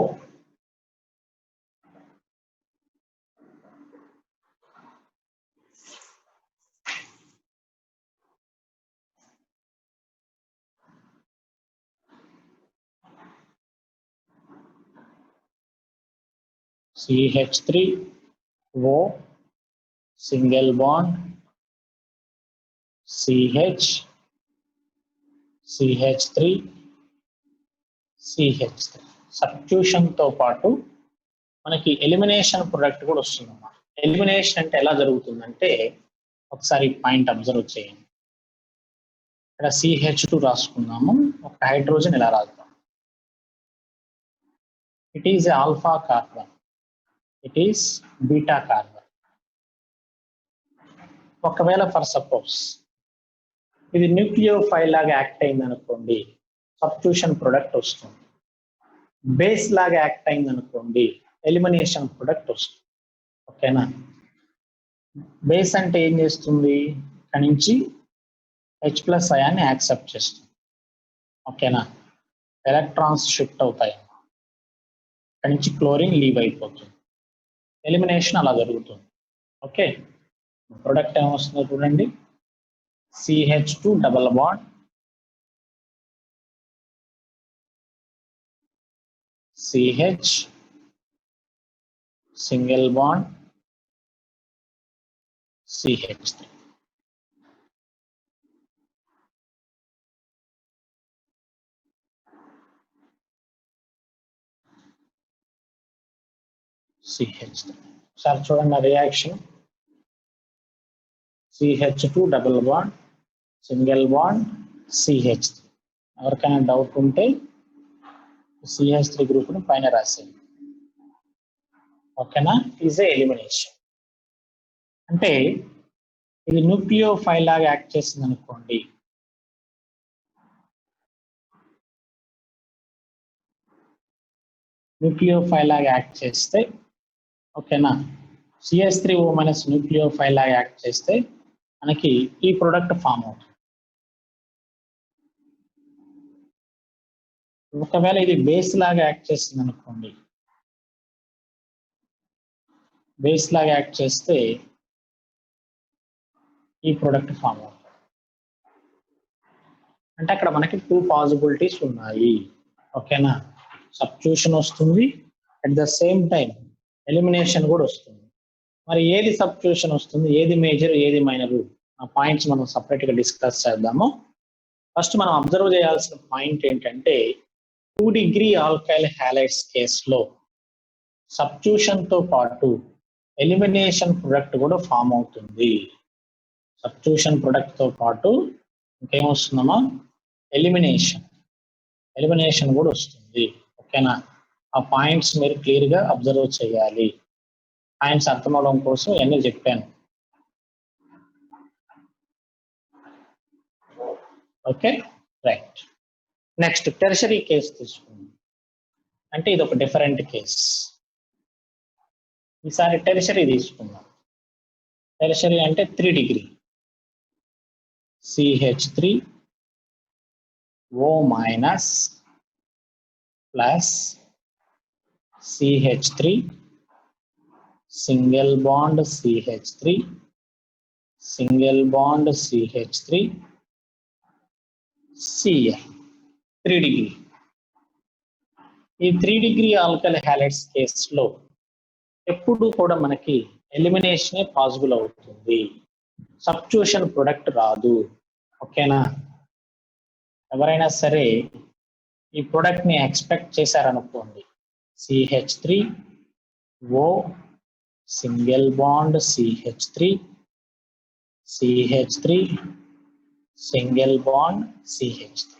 A: CH3 O single bond CH3 CH3 substitution తో పాటు మనకి ఎలిమినేషన్ ప్రొడక్ట్ కూడా వస్తుందన్నమాట. ఎలిమినేషన్ అంటే ఎలా జరుగుతుందంటే, ఒకసారి పాయింట్ అబ్జర్వ్ చేయండి. ఇక్కడ CH2 రాసుకున్నాము, ఒక హైడ్రోజన్ ఇలా రాద్దాం. It is alpha carbon, it is beta carbon. ఒకవేళ ఫర్ సపోజ్ ఇది న్యూక్లియోఫైల్ లాగా యాక్ట్ అయింది అనుకోండి, సబ్స్టిట్యూషన్ ప్రొడక్ట్ వస్తుంది. బేస్ లాగా యాక్ట్ అయింది అనుకోండి, ఎలిమినేషన్ ప్రొడక్ట్ వస్తుంది. ఓకేనా? బేస్ అంటే ఏం చేస్తుంది, ఇక్కడ నుంచి H+ అయాన్ని యాక్సెప్ట్ చేస్తుంది. ఓకేనా? ఎలక్ట్రాన్స్ షిఫ్ట్ అవుతాయి, ఇక్కడ నుంచి క్లోరిన్ లీవ్ అయిపోతుంది. ఎలిమినేషన్ అలా జరుగుతుంది. ఓకే, ప్రొడక్ట్ ఏమొస్తుందో చూడండి. CH2 double bond CH single bond CH3. Sir చూడండి reaction. CH2 double bond single bond CH3. ఎవరికైనా డౌట్ ఉంటే CH3 గ్రూప్ ని పైన రాసేయండి. ఓకేనా? Is a elimination. అంటే ఇది న్యూక్లియోఫైల్ లాగా యాక్ట్ చేసింది అనుకోండి, న్యూక్లియోఫైల్ లాగా యాక్ట్ చేస్తే, ఓకేనా, CH3O మైనస్ న్యూక్లియోఫైల్ లాగా యాక్ట్ చేస్తే మనకి ఈ ప్రొడక్ట్ ఫామ్ అవుతుంది. ఒకవేళ ఇది బేస్ లాగా యాక్ట్ చేస్తుంది అనుకోండి, బేస్ లాగా యాక్ట్ చేస్తే ఈ ప్రొడక్ట్ ఫామ్ అవుతుంది. అంటే అక్కడ మనకి 2 పాసిబిలిటీస్ ఉన్నాయి. ఓకేనా? సబ్స్టిట్యూషన్ వస్తుంది, at the same time elimination కూడా వస్తుంది. మరి ఏది సబ్స్టిట్యూషన్ వస్తుంది, ఏది మేజర్, ఏది మైనర్, ఆ పాయింట్స్ మనం సపరేట్ గా డిస్కస్ చేద్దాము. ఫస్ట్ మనం అబ్జర్వ్ చేయాల్సిన పాయింట్ ఏంటంటే, 2 degree ఆల్కైల్ హ్యాలైడ్స్ కేసులో సబ్స్టిట్యూషన్ తో పాటు ఎలిమినేషన్ ప్రొడక్ట్ కూడా ఫామ్ అవుతుంది. సబ్స్టిట్యూషన్ ప్రొడక్ట్ తో పాటు ఇంకేమొస్తుందమ్మా, ఎలిమినేషన్ కూడా వస్తుంది. ఓకేనా? ఆ పాయింట్స్ మీరు క్లియర్ గా అబ్జర్వ్ చేయాలి. పాయింట్స్ అర్థం అవడం కోసం ఇవన్నీ చెప్పాను. Okay, right. Next tertiary case తీసుకుందాం. అంటే ఇది ఒక డిఫరెంట్ కేస్. ఈసారి టెర్షరీ తీసుకుందాం. టెర్షరీ అంటే 3 degree CH3 O minus plus CH3 single bond CH3 single bond CH3 Cl 3 degree. ఈ 3 డిగ్రీ ఆల్కలీ హ్యాలైడ్స్ కేసులో ఎప్పుడు కూడా మనకి ఎలిమినేషన్ పాసిబుల్ అవుతుంది, సబ్స్టిట్యూషన్ ప్రొడక్ట్ రాదు. ఓకేనా? ఎవరైనా సరే ఈ ప్రొడక్ట్ ని ఎక్స్పెక్ట్ చేశారనుకోండి, CH3 O single bond CH3 CH3 single bond CH3.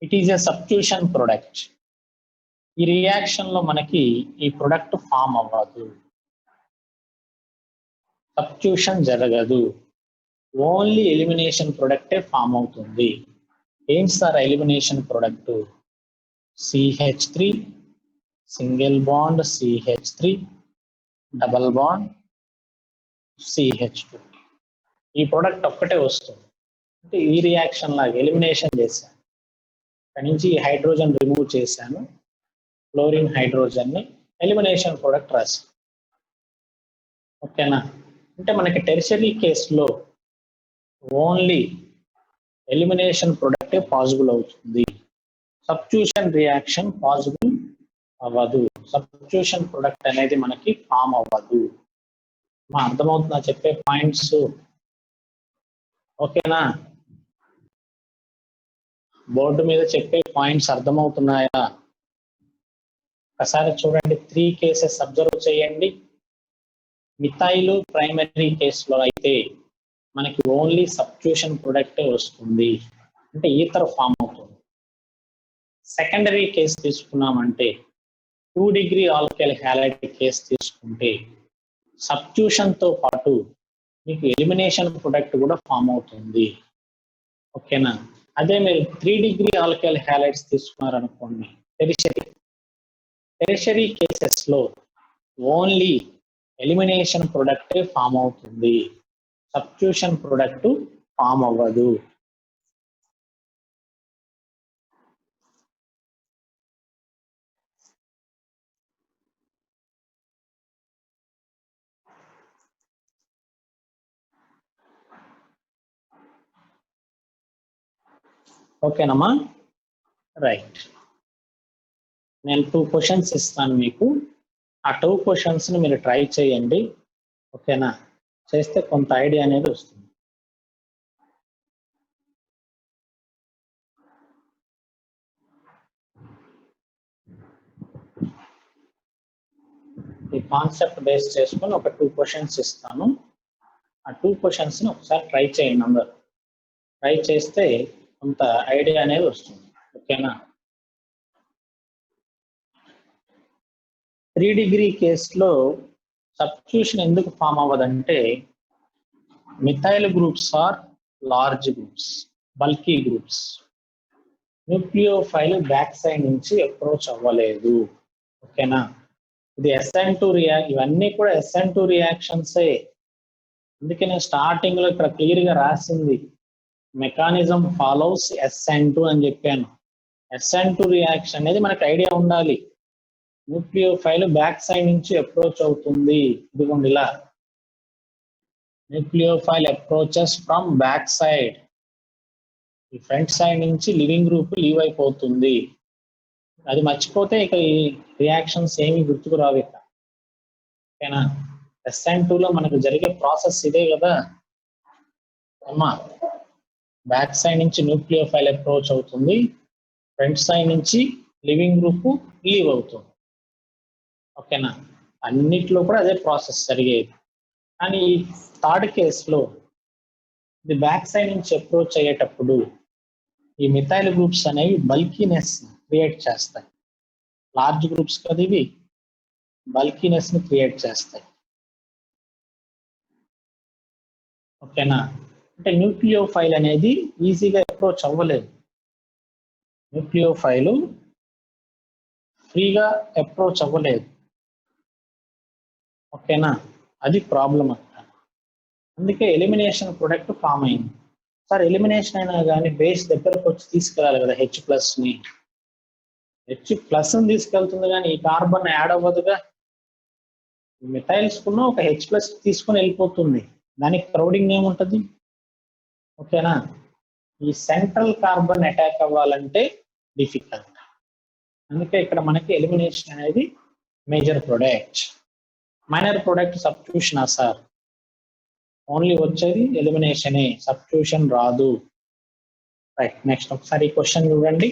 A: It is a substitution product. ఈ రియాక్షన్ లో మనకి ఈ ప్రొడక్ట్ ఫామ్ అవ్వదు, సబ్స్టిట్యూషన్ జరగదు, ఓన్లీ ఎలిమినేషన్ ప్రొడక్టే ఫామ్ అవుతుంది. ఏంటి sir elimination product? CH3 single bond CH3 double bond CH2. ఈ ప్రొడక్ట్ ఒక్కటే వస్తుంది. అంటే ఈ రియాక్షన్ లాగా ఎలిమినేషన్ చేశాను, అక్కడి నుంచి ఈ హైడ్రోజన్ రిమూవ్ చేశాను, ఫ్లోరిన్ హైడ్రోజన్ ని ఎలిమినేషన్ ప్రొడక్ట్ రాశాను. ఓకేనా? అంటే మనకి టెర్షరీ కేసులో ఓన్లీ ఎలిమినేషన్ ప్రొడక్టే పాసిబుల్ అవుతుంది, సబ్స్టిట్యూషన్ రియాక్షన్ పాసిబుల్ అవ్వదు, సబ్స్టిట్యూషన్ ప్రొడక్ట్ అనేది మనకి ఫామ్ అవ్వదు. అర్థమవుతుందా చెప్పే పాయింట్స్? ఓకేనా? బోర్డు మీద చెప్పే పాయింట్స్ అర్థమవుతున్నాయా? ఒకసారి చూడండి, 3 కేసెస్ అబ్జర్వ్ చేయండి. మిథైల్ ప్రైమరీ కేసులో అయితే మనకి ఓన్లీ సబ్స్టిట్యూషన్ ప్రొడక్టే వస్తుంది, అంటే ఈథర్ ఫామ్ అవుతుంది. సెకండరీ కేసు తీసుకున్నామంటే 2 డిగ్రీ ఆల్కైల్ హ్యాలైడ్ కేసు తీసుకుంటే సబ్స్టిట్యూషన్ తో పాటు మీకు ఎలిమినేషన్ ప్రొడక్ట్ కూడా ఫామ్ అవుతుంది. ఓకేనా? అదే మీరు 3 డిగ్రీ ఆల్కైల్ హ్యాలైడ్స్ తీసుకున్నారనుకోండి, టెరిషరీ కేసెస్ లో ఓన్లీ ఎలిమినేషన్ ప్రొడక్టే ఫామ్ అవుతుంది, సబ్స్టిట్యూషన్ ప్రొడక్ట్ ఫామ్ అవ్వదు. ఓకేనమ్మా, రైట్. నేను 2 క్వశ్చన్స్ ఇస్తాను మీకు, ఆ 2 క్వశ్చన్స్ ని మీరు ట్రై చేయండి. ఓకేనా? చేస్తే కొంత ఐడియా అనేది వస్తుంది. ఈ కాన్సెప్ట్ బేస్ చేసుకొని ఒక 2 క్వశ్చన్స్ ఇస్తాను. ఆ 2 క్వశ్చన్స్ ని ఒకసారి ట్రై చేయండి అందరు. ట్రై చేస్తే కొంత ఐడియా అనేది వస్తుంది. ఓకేనా? 3 డిగ్రీ కేసులో సబ్స్టిట్యూషన్ ఎందుకు ఫామ్ అవ్వదంటే, methyl groups are large groups, bulky groups. Nucleophile back side నుంచి అప్రోచ్ అవ్వలేదు. ఓకేనా? ఇది SN2 ఇవన్నీ కూడా SN2 రియాక్షన్సే. అందుకే నేను స్టార్టింగ్ లో ఇక్కడ క్లియర్ గా రాసింది మెకానిజం ఫాలోస్ SN2 అని చెప్పాను. SN2 రియాక్షన్ అనేది మనకు ఐడియా ఉండాలి. న్యూక్లియోఫైల్ బ్యాక్ సైడ్ నుంచి అప్రోచ్ అవుతుంది. ఇదిగోండి ఇలా, nucleophile approaches from back side. ఈ ఫ్రంట్ సైడ్ నుంచి లివింగ్ గ్రూప్ లీవ్ అయిపోతుంది. అది మర్చిపోతే ఇక ఈ రియాక్షన్స్ ఏమి గుర్తుకు రావు ఇక. ఓకేనా? SN2 లో మనకు జరిగే ప్రాసెస్ ఇదే కదా అమ్మా. బ్యాక్ సైడ్ నుంచి న్యూక్లియోఫైల్ అప్రోచ్ అవుతుంది, ఫ్రంట్ సైడ్ నుంచి లివింగ్ గ్రూప్ లీవ్ అవుతుంది. ఓకేనా? అన్నిట్లో కూడా అదే ప్రాసెస్ జరిగేది. కానీ ఈ థర్డ్ కేసులో ఇది బ్యాక్ సైడ్ నుంచి అప్రోచ్ అయ్యేటప్పుడు ఈ మిథైల్ గ్రూప్స్ అనేవి బల్కీనెస్ క్రియేట్ చేస్తాయి. లార్జ్ గ్రూప్స్ కదా ఇవి, బల్కీనెస్ ని క్రియేట్ చేస్తాయి. ఓకేనా? అంటే న్యూక్లియోఫైల్ అనేది ఈజీగా అప్రోచ్ అవ్వలేదు. న్యూక్లియోఫైల్ ఫ్రీగా అప్రోచ్ అవ్వలేదు. ఓకేనా? అది ప్రాబ్లం అంట. అందుకే ఎలిమినేషన్ ప్రొడక్ట్ ఫామ్ అయింది. సార్ ఎలిమినేషన్ అయినా కానీ బేస్ దగ్గరకు వచ్చి తీసుకెళ్ళాలి కదా H ప్లస్ ని. H ప్లస్ ని తీసుకెళ్తుంది కానీ ఈ కార్బన్ యాడ్ అవ్వదుగా. మిథైల్స్ కున్న ఒక H ప్లస్ తీసుకొని వెళ్ళిపోతుంది, దానికి క్రౌడింగ్ ఏముంటది. ఓకేనా? ఈ సెంట్రల్ కార్బన్ అటాక్ అవ్వాలంటే డిఫికల్ట్. అందుకే ఇక్కడ మనకి ఎలిమినేషన్ అనేది మేజర్ ప్రొడక్ట్. మైనర్ ప్రొడక్ట్ సబ్స్టిట్యూషనా సార్? ఓన్లీ వచ్చేది ఎలిమినేషనే, సబ్స్టిట్యూషన్ రాదు. రైట్, నెక్స్ట్ ఒకసారి ఈ క్వశ్చన్ చూడండి.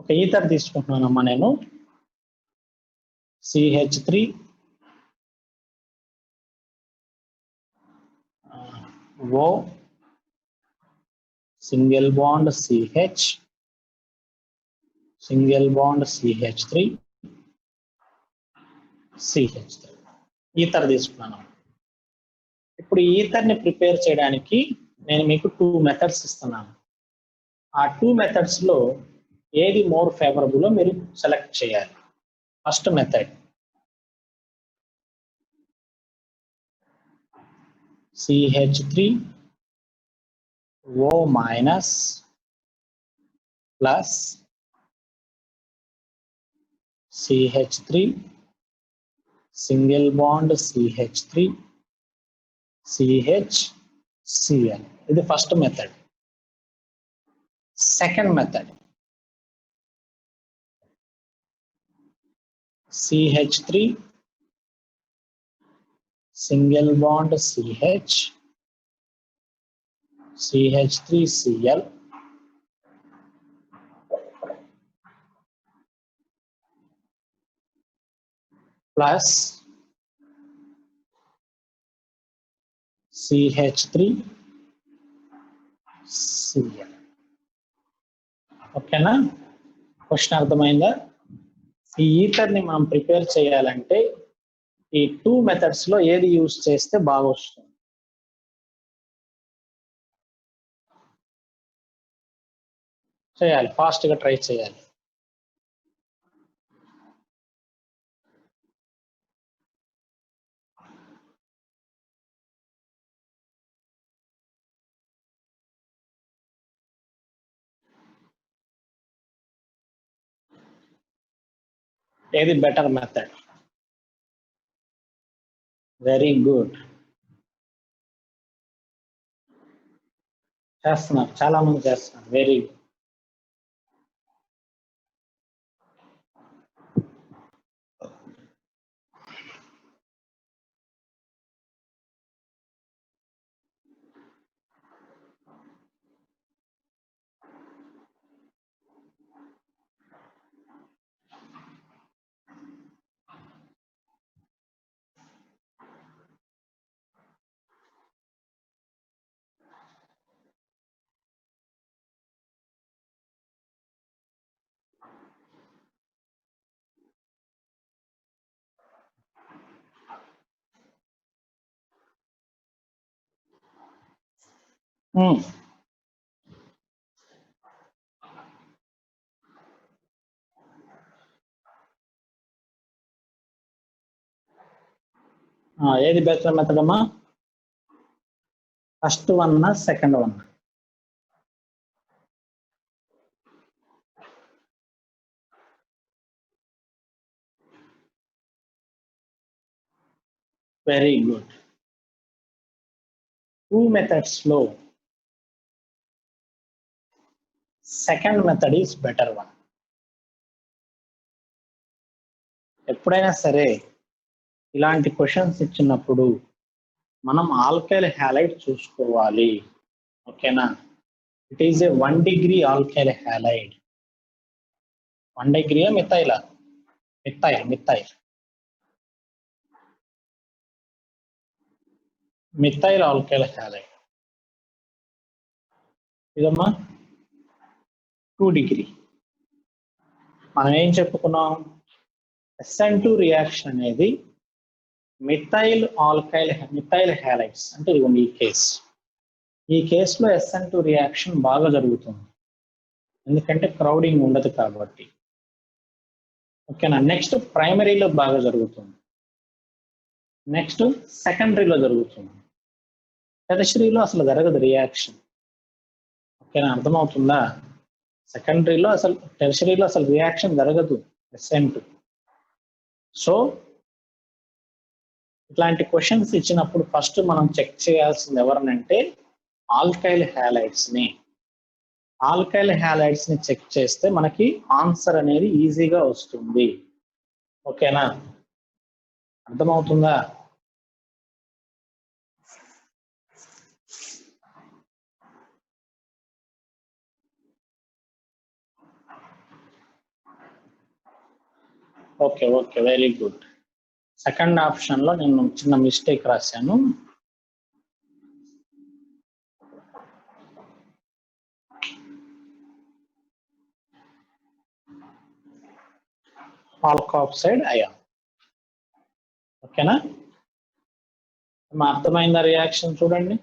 A: ఒక ఈథర్ తీసుకుంటున్నానమ్మా నేను, CH3 O single bond CH, single bond CH3 CH3 ether తీసుకున్నాను. ఇప్పుడు ఈథర్ ని ప్రిపేర్ చేయడానికి నేను మీకు 2 మెథడ్స్ ఇస్తున్నాను. ఆ 2 మెథడ్స్ లో ఏది మోర్ ఫేవరబుల్ మీరు సెలెక్ట్ చేయాలి. First method CH3 O minus plus CH3 single bond CH3 CHCl. ఇది first method. Second method CH3 single bond CH CH3Cl plus CH3Cl. ఓకేనా? క్వశ్చన్ అర్థమైందా? ఈ ఈథర్ ని మనం ప్రిపేర్ చేయాలంటే ఈ 2 మెథడ్స్ లో ఏది యూజ్ చేస్తే బాగా వస్తుంది? చేయాలి, ఫాస్ట్ గా ట్రై చేయాలి. ఏది బెటర్ మెథడ్? వెరీ గుడ్, చేస్తున్నారు, చాలా మంది చేస్తున్నారు. Very good. ఏది బెటర్ మెథడ్ అమ్మా? First one, second one? Very good. 2 methods లో second method is better one. ఎప్పుడైనా సరే ఇలాంటి క్వశ్చన్స్ ఇచ్చినప్పుడు మనం ఆల్కైల్ హ్యాలైడ్ చూసుకోవాలి. ఓకేనా? It is a 1 degree alkyl halide. 1 degree మిథైలా? Methyl, methyl, methyl alkyl halide. ఇదమ్మా 2 degree. మనం ఏం చెప్పుకున్నాం, SN2 రియాక్షన్ అనేది మిథైల్ హ్యాలైడ్స్ అంటే ఇదిగోండి ఈ కేసులో SN2 రియాక్షన్ బాగా జరుగుతుంది, ఎందుకంటే క్రౌడింగ్ ఉండదు కాబట్టి. ఓకేనా. నెక్స్ట్ ప్రైమరీలో బాగా జరుగుతుంది, నెక్స్ట్ సెకండరీలో జరుగుతుంది, టెర్షరీలో అసలు జరగదు రియాక్షన్. ఓకేనా, అర్థమవుతుందా? సెకండరీలో టెర్షరీలో అసలు రియాక్షన్ జరగదు SN2. సో ఇట్లాంటి క్వశ్చన్స్ ఇచ్చినప్పుడు ఫస్ట్ మనం చెక్ చేయాల్సింది ఎవరినంటే ఆల్కైల్ హ్యాలైడ్స్ ని చెక్ చేస్తే మనకి ఆన్సర్ అనేది ఈజీగా వస్తుంది. ఓకేనా, అర్థమవుతుందా? Okay okay, very good. Second option లో నేను చిన్న మిస్టేక్ రాశాను. Alkoxide ion. ఓకేనా, అర్థమైందా రియాక్షన్? చూడండి.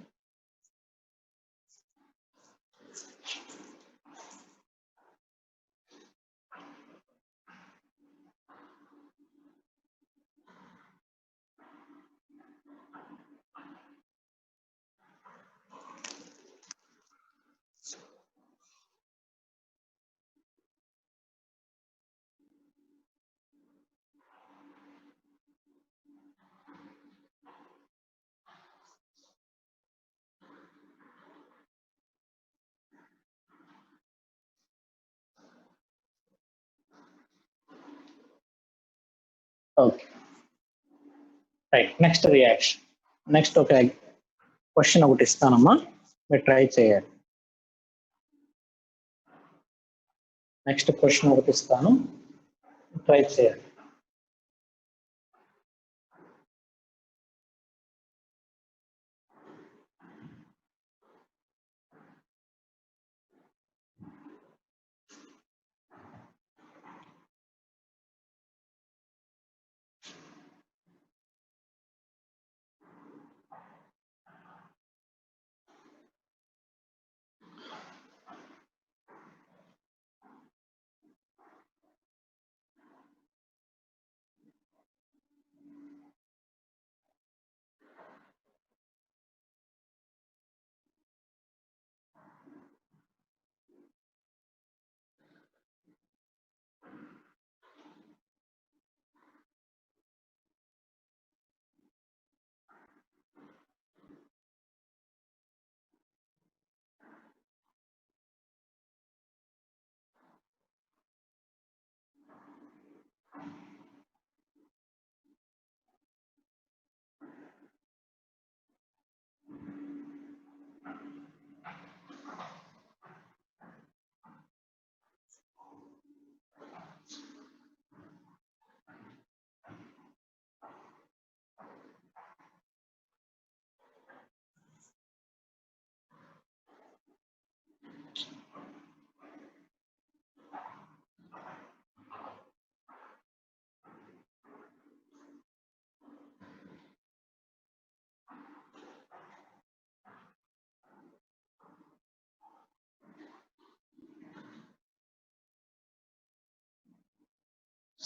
A: Okay right, next reaction. Next ఒక క్వశ్చన్ ఒకటి ఇస్తానమ్మా, మీరు ట్రై చేయాలి. నెక్స్ట్ క్వశ్చన్ ఒకటి ఇస్తాను, ట్రై చేయాలి.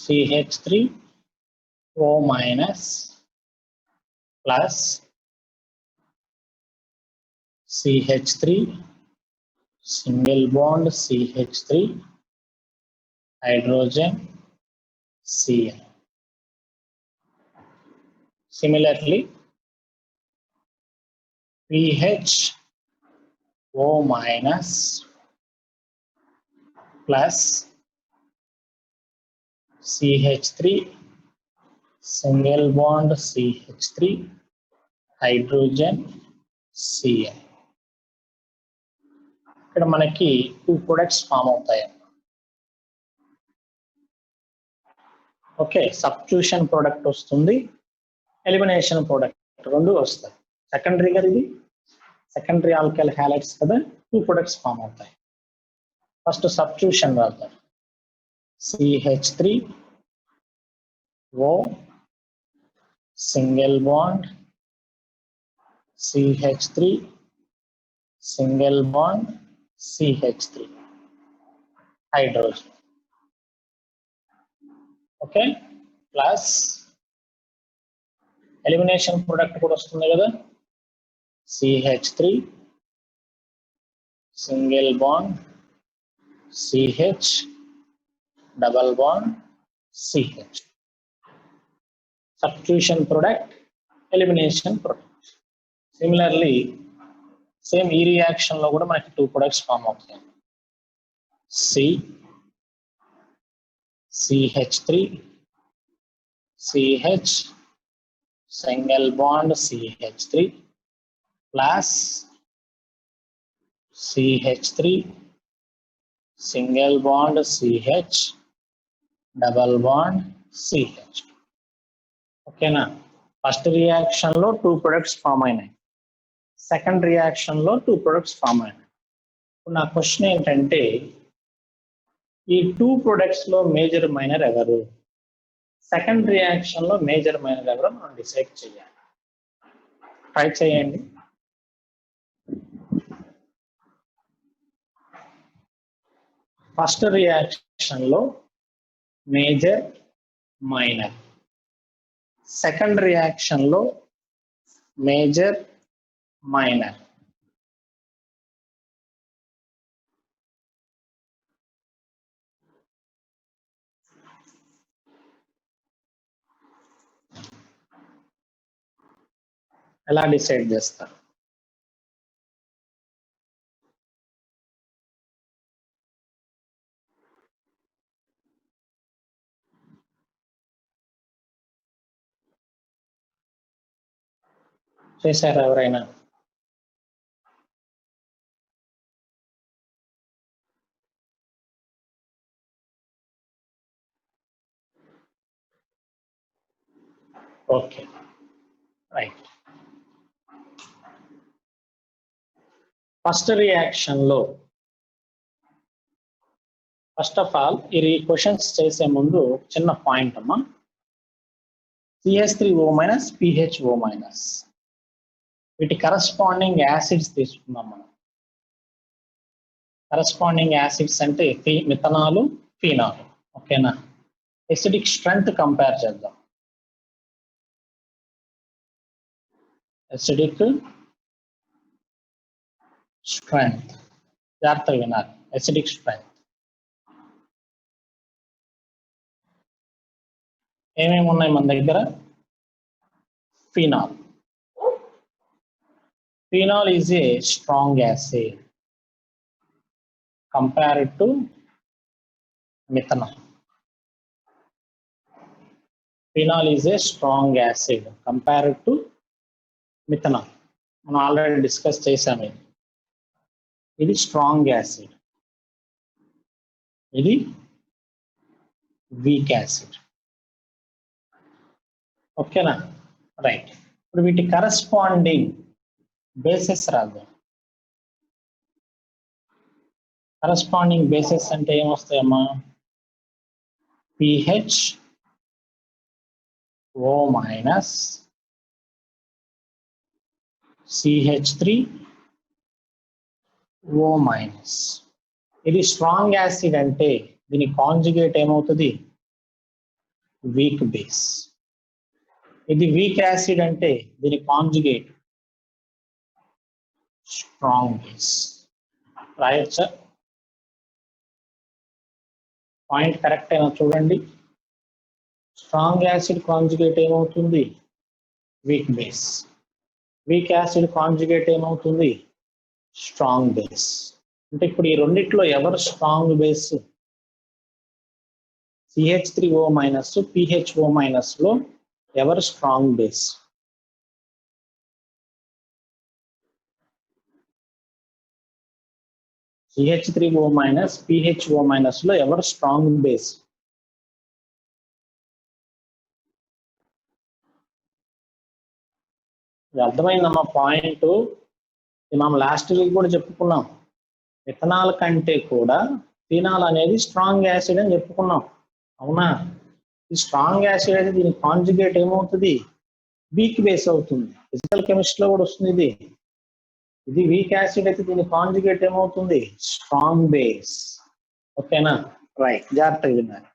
A: CH3O minus plus CH3 single bond CH3 hydrogen Cl. Similarly, PHO minus plus CH3 single bond CH3 hydrogen Cl. ఇక్కడ మనకి 2 ప్రొడక్ట్స్ ఫామ్ అవుతాయి. ఓకే, సబ్స్టిట్యూషన్ ప్రొడక్ట్ వస్తుంది, ఎలిమినేషన్ ప్రొడక్ట్ రెండు వస్తాయి. సెకండరీ కదా, ఇది సెకండరీ ఆల్కైల్ హ్యాలైడ్స్ కదా, 2 ప్రొడక్ట్స్ ఫామ్ అవుతాయి. ఫస్ట్ సబ్స్టిట్యూషన్ రాద్దాం. CH3O single bond CH3 single bond CH3 hydrogen. Okay, plus elimination product కూడా వస్తుంది కదా, CH3 single bond CH double bond CH. Substitution product, elimination product. Similarly, same ఈ reaction లో కూడా మనకి 2 ప్రొడక్ట్స్ ఫామ్ అవుతాయి. CH3 CH single bond CH3 plus CH3 single bond CH double bond CH. ఓకేనా, first reaction లో 2 products form అయినాయి, second reaction లో 2 products form అయినాయి. ఇప్పుడు నా క్వశ్చన్ ఏంటంటే, ఈ 2 ప్రొడక్ట్స్ లో మేజర్ మైనర్ ఎవరు, సెకండ్ రియాక్షన్ లో మేజర్ మైనర్ ఎవరు మనం డిసైడ్ చేయాలి. ట్రై చేయండి. ఫస్ట్ రియాక్షన్ లో మేజర్ మైనర్, సెకండ్ రియాక్షన్ లో మేజర్ మైనర్. ఎలా డిసైడ్ చేస్తారు? చేశారా ఎవరైనా? Okay, right. ఫస్ట్ రియాక్షన్ లో ఫస్ట్ ఆఫ్ ఆల్ ఈ క్వశ్చన్స్ చేసే ముందు చిన్న పాయింట్ అమ్మా, CH3O మైనస్ PHO మైనస్ వీటి కరస్పాండింగ్ యాసిడ్స్ తీసుకుందాం మనం. కరస్పాండింగ్ యాసిడ్స్ అంటే మిథనాలు, ఫినాలు. ఓకేనా, ఎసిడిక్ స్ట్రెంగ్త్ కంపేర్ చేద్దాం. ఎసిడిక్ స్ట్రెంగ్త్, జాగ్రత్తగా వినాలి. ఎసిడిక్ స్ట్రెంగ్త్ ఏమేమి ఉన్నాయి మన దగ్గర? Phenol. Phenol is a strong acid compared to methanol. Phenol is a strong acid compared to methanol. మనం ఆల్రెడీ డిస్కస్ చేసాము. ఇది స్ట్రాంగ్ యాసిడ్, ఇది వీక్ యాసిడ్. ఓకేనా, రైట్. ఇప్పుడు వీటి కరస్పాండింగ్ బేసెస్ రాద్దాం. కరస్పాండింగ్ బేసెస్ అంటే ఏమొస్తాయమ్మా? PHO minus CH3O minus. ఇది స్ట్రాంగ్ యాసిడ్ అంటే దీని కాంజుగేట్ ఏమవుతుంది? Weak base. ఇది వీక్ యాసిడ్ అంటే దీని కాంజుగేట్ స్ట్రాంగ్ బేస్. రాయొచ్చా? పాయింట్ కరెక్ట్ అయినా చూడండి. స్ట్రాంగ్ యాసిడ్ కాంజుగేట్ ఏమవుతుంది? Weak base. Weak acid conjugate ఏమవుతుంది? Strong base. అంటే ఇప్పుడు ఈ రెండిట్లో ఎవరు strong base? CH3O minus PHO minus లో ఎవరు strong base? CH3O minus PHO minus లో ఎవరు స్ట్రాంగ్ బేస్? అర్థమైందమ్మా పాయింట్? మనం లాస్ట్ వీక్ కూడా చెప్పుకున్నాం, మిథనాల్ కంటే కూడా ఫినాల్ అనేది స్ట్రాంగ్ యాసిడ్ అని చెప్పుకున్నాం, అవునా? ఈ స్ట్రాంగ్ యాసిడ్ అయితే దీని కాంజుగేట్ ఏమవుతుంది? వీక్ బేస్ అవుతుంది. ఫిజికల్ కెమిస్ట్రీలో కూడా వస్తుంది ఇది. ఇది వీక్ యాసిడ్ అయితే దీని కాంజుగేట్ ఏమవుతుంది? Strong base. ఓకేనా? రైట్, జాగ్రత్తగా విన్నారు.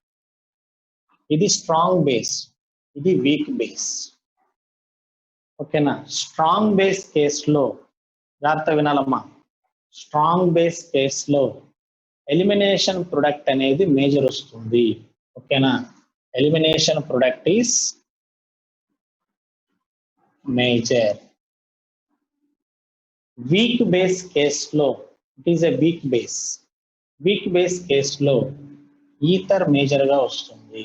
A: ఇది స్ట్రాంగ్ బేస్, ఇది వీక్ బేస్. ఓకేనా? స్ట్రాంగ్ బేస్ కేసులో జాగ్రత్త వినాలమ్మా. స్ట్రాంగ్ బేస్ కేసులో ఎలిమినేషన్ ప్రొడక్ట్ అనేది మేజర్ వస్తుంది. ఓకేనా? Elimination product is major. Weak base కేసులో it is a weak base. Weak base కేసులో ఈథర్ మేజర్ గా వస్తుంది.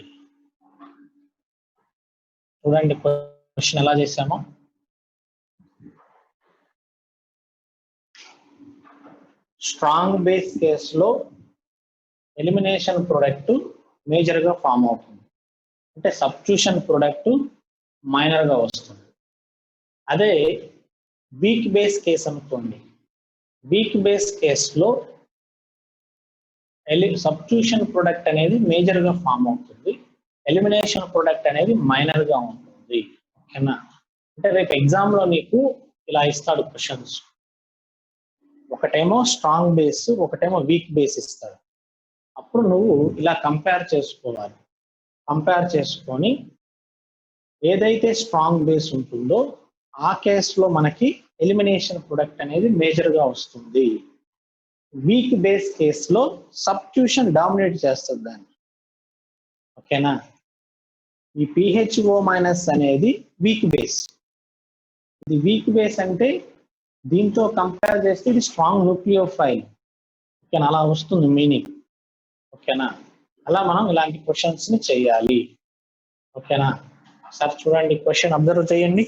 A: చూడండి క్వశ్చన్ ఎలా చేశామో. స్ట్రాంగ్ బేస్ కేసులో ఎలిమినేషన్ ప్రొడక్ట్ మేజర్ గా ఫామ్ అవుతుంది, అంటే సబ్స్టిట్యూషన్ ప్రొడక్ట్ మైనర్ గా వస్తుంది. అదే వీక్ బేస్ కేసు అనుకోండి, వీక్ బేస్ కేసులో సబ్స్టిట్యూషన్ ప్రొడక్ట్ అనేది మేజర్ గా ఫామ్ అవుతుంది, ఎలిమినేషన్ ప్రొడక్ట్ అనేది మైనర్ గా ఉంటుంది. ఓకేనా? అంటే రేపు ఎగ్జామ్ లో నీకు ఇలా ఇస్తాడు క్వశ్చన్స్, ఒకటేమో స్ట్రాంగ్ బేస్, ఒకటేమో వీక్ బేస్ ఇస్తాడు. అప్పుడు నువ్వు ఇలా కంపేర్ చేసుకోవాలి. కంపేర్ చేసుకొని ఏదైతే స్ట్రాంగ్ బేస్ ఉంటుందో ఆ కేసులో మనకి ఎలిమినేషన్ ప్రొడక్ట్ అనేది మేజర్ గా వస్తుంది. వీక్ బేస్ కేసులో సబ్స్టిట్యూషన్ డామినేట్ చేస్తుంది దాన్ని. ఓకేనా? ఈ PHO మైనస్ అనేది వీక్ బేస్. ఇది వీక్ బేస్ అంటే దీంతో కంపేర్ చేస్తే ఇది స్ట్రాంగ్ న్యూక్లియోఫైల్. ఓకేనా? అలా వస్తుంది మీనింగ్. ఓకేనా? అలా మనం ఇలాంటి క్వశ్చన్స్ ని చేయాలి. ఓకేనా? సార్ చూడండి, క్వశ్చన్ అబ్జర్వ్ చేయండి.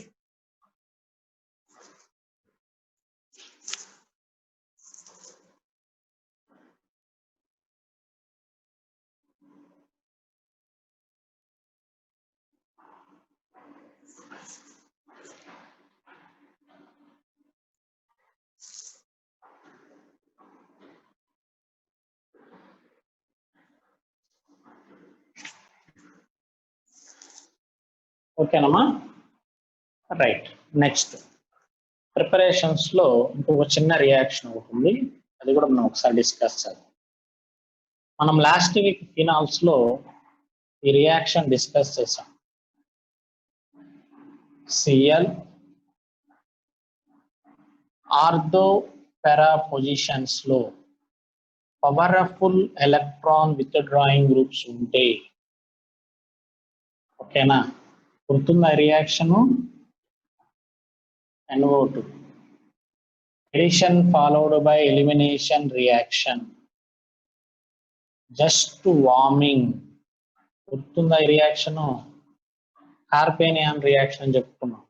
A: ఓకేనమ్మా? రైట్. నెక్స్ట్ ప్రిపరేషన్స్ లో ఇంకొక చిన్న రియాక్షన్ అవుతుంది, అది కూడా మనం ఒకసారి డిస్కస్ చేద్దాం. మనం లాస్ట్ వీక్ ఫినాల్స్ లో ఈ రియాక్షన్ డిస్కస్ చేసాం. Cl ఆర్థో పారా పొజిషన్స్ లో powerful electron with drawing groups ఉంటే, ఓకేనా, గుర్తున్న reaction NO2 addition followed by elimination reaction, just warming. గుర్తుందా ఈ రియాక్షన్? కార్పేనియన్ రియాక్షన్ అని చెప్పుకున్నాం,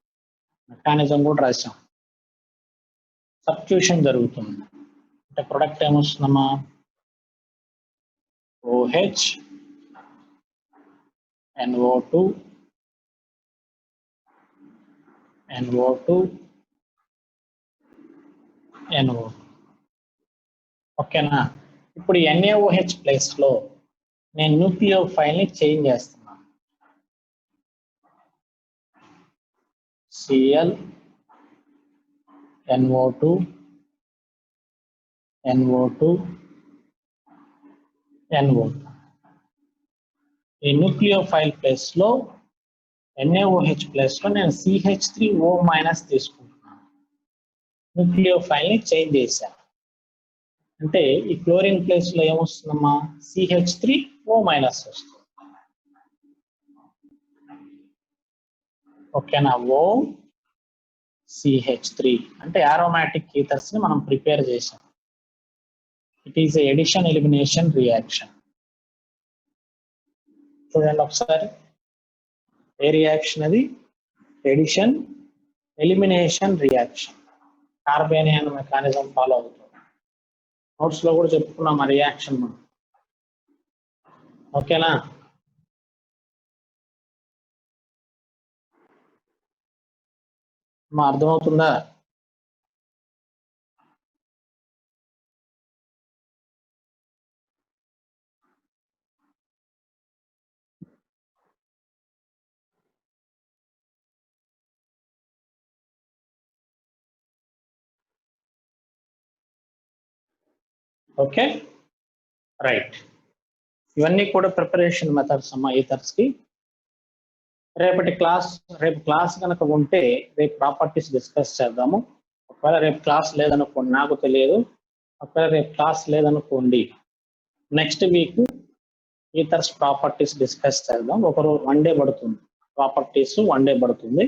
A: మెకానిజం కూడా రాసాం. సబ్స్టిట్యూషన్ జరుగుతుంది అంటే product ఏమొస్తుందమ్మా? OH NO2 NO2 NO2. ఓకేనా? ఇప్పుడు NaOH ప్లేస్ లో నేను న్యూక్లియోఫైల్ ని చేంజ్ చేస్తున్నాను. Cl NO2 NO2 NO2. ఈ న్యూక్లియోఫైల్ ప్లేస్ లో NaOH ప్లేస్ లో నేను CH3O మైనస్ తీసుకుంటున్నాను. న్యూక్లియోఫైల్ ని చేంజ్ చేశాను అంటే ఈ క్లోరిన్ ప్లేస్ లో ఏమొస్తుందమ్మా? CH3O మైనస్ వస్తుంది. ఓకేనా? O CH3 అంటే aromatic ethers ని మనం ప్రిపేర్ చేసాం. It is addition elimination reaction. చూడండి ఒకసారి, ఏ రియాక్షన్ అది? Addition elimination reaction. Carbanion mechanism follow అవుతుంది. నోట్స్ లో కూడా చెప్పుకున్నాం ఆ రియాక్షన్ మనం. ఓకేనా? మా అర్థమవుతుందా? Okay, right. ఇవన్నీ కూడా ప్రిపరేషన్ మెథడ్స్ అమ్మా ఈథర్స్ కి. రేపు క్లాస్ కనుక ఉంటే రేపు ప్రాపర్టీస్ డిస్కస్ చేద్దాము. ఒకవేళ రేపు క్లాస్ లేదనుకోండి, నాకు తెలియదు. ఒకవేళ రేపు క్లాస్ లేదనుకోండి, నెక్స్ట్ వీక్ ఈథర్స్ ప్రాపర్టీస్ డిస్కస్ చేద్దాం. ఒకరోజు 1 డే పడుతుంది, ప్రాపర్టీస్ 1 డే పడుతుంది.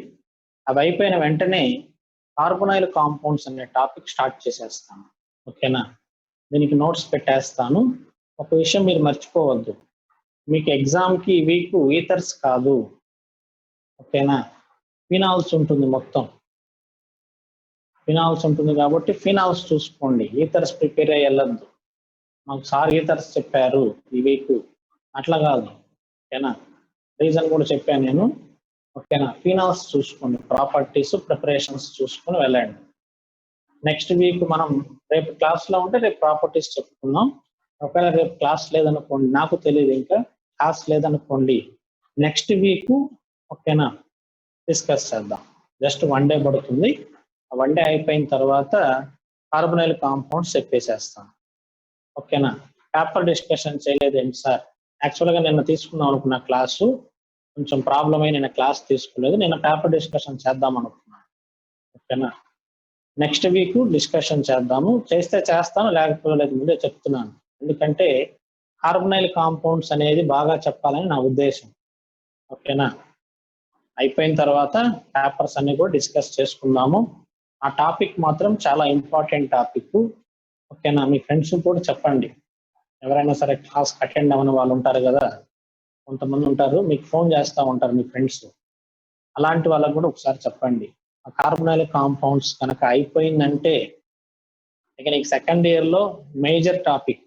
A: అవి అయిపోయిన వెంటనే కార్బొనైల్ కాంపౌండ్స్ అనే టాపిక్ స్టార్ట్ చేసేస్తాను. ఓకేనా, దీనికి నోట్స్ పెట్టేస్తాను. ఒక విషయం మీరు మర్చిపోవద్దు, మీకు ఎగ్జామ్కి ఈ వీక్ ఈథర్స్ కాదు, ఓకేనా, ఫినాల్స్ ఉంటుంది. మొత్తం ఫినాల్స్ ఉంటుంది కాబట్టి ఫినాల్స్ చూసుకోండి. ఈథర్స్ ప్రిపేర్ అయ్యి వెళ్ళద్దు, మాకు సార్ ఈథర్స్ చెప్పారు ఈ వీక్, అట్లా కాదు. ఓకేనా, రీజన్ కూడా చెప్పాను నేను. ఓకేనా, ఫినాల్స్ చూసుకోండి, ప్రాపర్టీస్ ప్రిపరేషన్స్ చూసుకొని వెళ్ళండి. నెక్స్ట్ వీక్ మనం రేపు క్లాస్లో ఉంటే రేపు ప్రాపర్టీస్ చెప్పుకుందాం. ఒకవేళ రేపు క్లాస్ లేదనుకోండి, నాకు తెలియదు, ఇంకా క్లాస్ లేదనుకోండి, నెక్స్ట్ వీక్ ఓకేనా డిస్కస్ చేద్దాం. జస్ట్ 1 డే పడుతుంది. 1 డే అయిపోయిన తర్వాత కార్బొనైల్ కాంపౌండ్స్ చెప్పేసేస్తాం. ఓకేనా, పేపర్ డిస్కషన్ చేయలేదేంటి సార్? యాక్చువల్గా నిన్న తీసుకుందాం అనుకున్న క్లాసు కొంచెం ప్రాబ్లం అయి నేను క్లాస్ తీసుకోలేదు. నేను పేపర్ డిస్కషన్ చేద్దాం అనుకున్నాను. ఓకేనా, నెక్స్ట్ వీక్ డిస్కషన్ చేద్దాము. చేస్తే చేస్తాను, లేకపోతే లేదు, ముందే చెప్తున్నాను. ఎందుకంటే కార్బొనైల్ కాంపౌండ్స్ అనేది బాగా చెప్పాలని నా ఉద్దేశం. ఓకేనా, అయిపోయిన తర్వాత పేపర్స్ అన్ని కూడా డిస్కస్ చేసుకుందాము. ఆ టాపిక్ మాత్రం చాలా ఇంపార్టెంట్ టాపిక్. ఓకేనా, మీ ఫ్రెండ్స్ కూడా చెప్పండి. ఎవరైనా సరే క్లాస్ అటెండ్ అవ్వని వాళ్ళు ఉంటారు కదా, కొంతమంది ఉంటారు, మీకు ఫోన్ చేస్తూ ఉంటారు మీ ఫ్రెండ్స్. అలాంటి వాళ్ళకు కూడా ఒకసారి చెప్పండి. ఆ కార్బొనైల్ కాంపౌండ్స్ కనుక అయిపోయిందంటే ఇక నీకు సెకండ్ ఇయర్లో మేజర్ టాపిక్,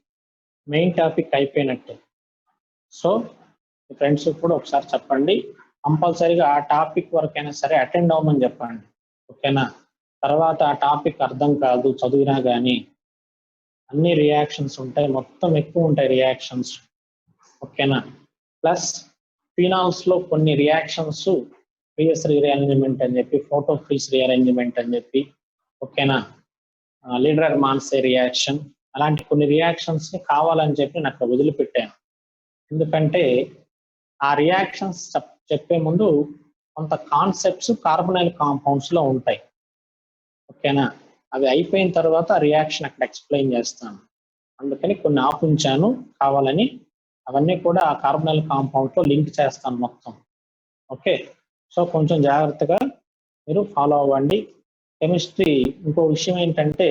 A: మెయిన్ టాపిక్ అయిపోయినట్టే. సో మీ ఫ్రెండ్స్ కూడా ఒకసారి చెప్పండి. కంపల్సరీగా ఆ టాపిక్ వరకైనా సరే అటెండ్ అవ్వమని చెప్పండి. ఓకేనా, తర్వాత ఆ టాపిక్ అర్థం కాదు చదివినా కానీ అన్ని రియాక్షన్స్ ఉంటాయి, మొత్తం ఎక్కువ ఉంటాయి రియాక్షన్స్. ఓకేనా, ప్లస్ ఫినాల్స్లో కొన్ని రియాక్షన్స్ పిఎస్ రీఅరేంజ్మెంట్ అని చెప్పి, ఫోటో ఫ్రీస్ రీఅరేంజ్మెంట్ అని చెప్పి, ఓకేనా, లీడర్ మాన్సే రియాక్షన్, అలాంటి కొన్ని రియాక్షన్స్ ని కావాలని చెప్పి నేను అక్కడ వదిలిపెట్టాను. ఎందుకంటే ఆ రియాక్షన్స్ చెప్పే ముందు కొంత కాన్సెప్ట్స్ కార్బొనైల్ కాంపౌండ్స్ లో ఉంటాయి. ఓకేనా, అవి అయిపోయిన తర్వాత రియాక్షన్ అక్కడ ఎక్స్ప్లెయిన్ చేస్తాను. అందుకని కొన్ని ఆపుంచాను కావాలని. అవన్నీ కూడా ఆ కార్బొనైల్ కాంపౌండ్ లో లింక్ చేస్తాను మొత్తం. ఓకే, సో కొంచెం జాగ్రత్తగా మీరు ఫాలో అవ్వండి. కెమిస్ట్రీ ఇంకో విషయం ఏంటంటే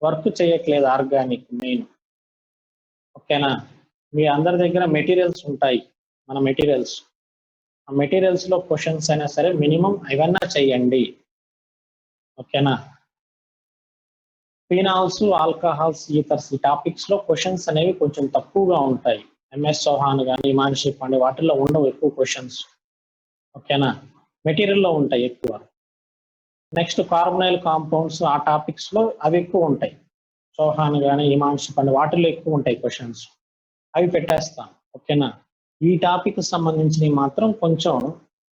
A: వర్క్ చేయట్లేదు ఆర్గానిక్ మెయిన్. ఓకేనా, మీ అందరి దగ్గర మెటీరియల్స్ ఉంటాయి, మన మెటీరియల్స్. ఆ మెటీరియల్స్ లో క్వశ్చన్స్ అయినా సరే మినిమం ఏవన్నా చేయండి. ఓకేనా, ఫినాల్స్, ఆల్కహాల్స్, ఈథర్స్ ఈ టాపిక్స్ లో క్వశ్చన్స్ అనేవి కొంచెం తక్కువగా ఉంటాయి. ఎంఎస్ చౌహాన్ కానీ, హిమాన్షి పాండే వాటిల్లో ఉండవు ఎక్కువ క్వశ్చన్స్. ఓకేనా, మెటీరియల్లో ఉంటాయి ఎక్కువ. నెక్స్ట్ కార్బొనైల్ కాంపౌండ్స్ ఆ టాపిక్స్ లో అవి ఎక్కువ ఉంటాయి. చౌహాన్ కానీ, హిమాన్షి పాండే వాటిల్లో ఎక్కువ ఉంటాయి క్వశ్చన్స్, అవి పెట్టేస్తాం. ఓకేనా, ఈ టాపిక్ సంబంధించినవి మాత్రం కొంచెం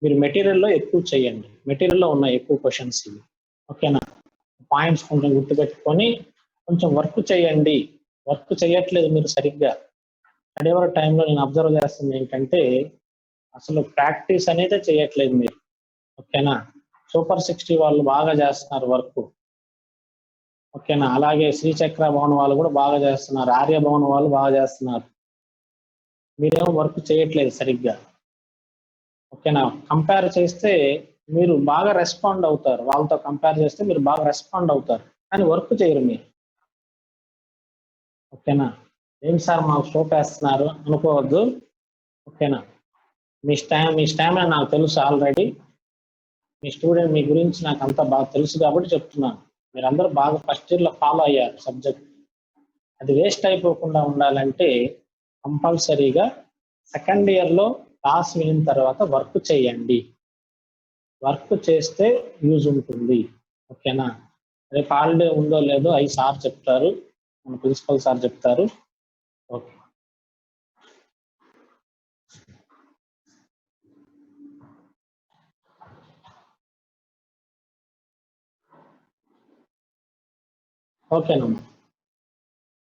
A: మీరు మెటీరియల్లో ఎక్కువ చేయండి. మెటీరియల్లో ఉన్న ఎక్కువ క్వశ్చన్స్ ఇవి. ఓకేనా, పాయింట్స్ కొంచెం గుర్తుపెట్టుకొని కొంచెం వర్క్ చేయండి. వర్క్ చేయట్లేదు మీరు సరిగ్గా. స్టడీ అవర్ టైంలో నేను అబ్జర్వ్ చేస్తుంది ఏంటంటే అసలు ప్రాక్టీస్ అనేది చేయట్లేదు మీరు. ఓకేనా, సూపర్ 60 వాళ్ళు బాగా చేస్తున్నారు వర్క్. ఓకేనా, అలాగే శ్రీచక్ర భవన్ వాళ్ళు కూడా బాగా చేస్తున్నారు, ఆర్య భవన్ వాళ్ళు బాగా చేస్తున్నారు. మీరేమో వర్క్ చేయట్లేదు సరిగ్గా. ఓకేనా, కంపేర్ చేస్తే మీరు బాగా రెస్పాండ్ అవుతారు, వాళ్ళతో కంపేర్ చేస్తే మీరు బాగా రెస్పాండ్ అవుతారు, కానీ వర్క్ చేయరు మీరు. ఓకేనా, ఏం సార్ మాకు షోప్ వేస్తున్నారు అనుకోవద్దు. ఓకేనా, మీ స్టామినా నాకు తెలుసు ఆల్రెడీ. మీ స్టూడెంట్ మీ గురించి నాకు అంతా బాగా తెలుసు కాబట్టి చెప్తున్నాను. మీరందరూ బాగా ఫస్ట్ ఇయర్లో ఫాలో అయ్యారు సబ్జెక్ట్. అది వేస్ట్ అయిపోకుండా ఉండాలంటే కంపల్సరీగా సెకండ్ ఇయర్లో క్లాస్ వినిన తర్వాత వర్క్ చేయండి. వర్క్ చేస్తే యూజ్ ఉంటుంది. ఓకేనా, రేపు హాలిడే ఉందో లేదో అవి సార్ చెప్తారు, మన ప్రిన్సిపల్ సార్ చెప్తారు. ఓకే, ఓకేనమ్మా.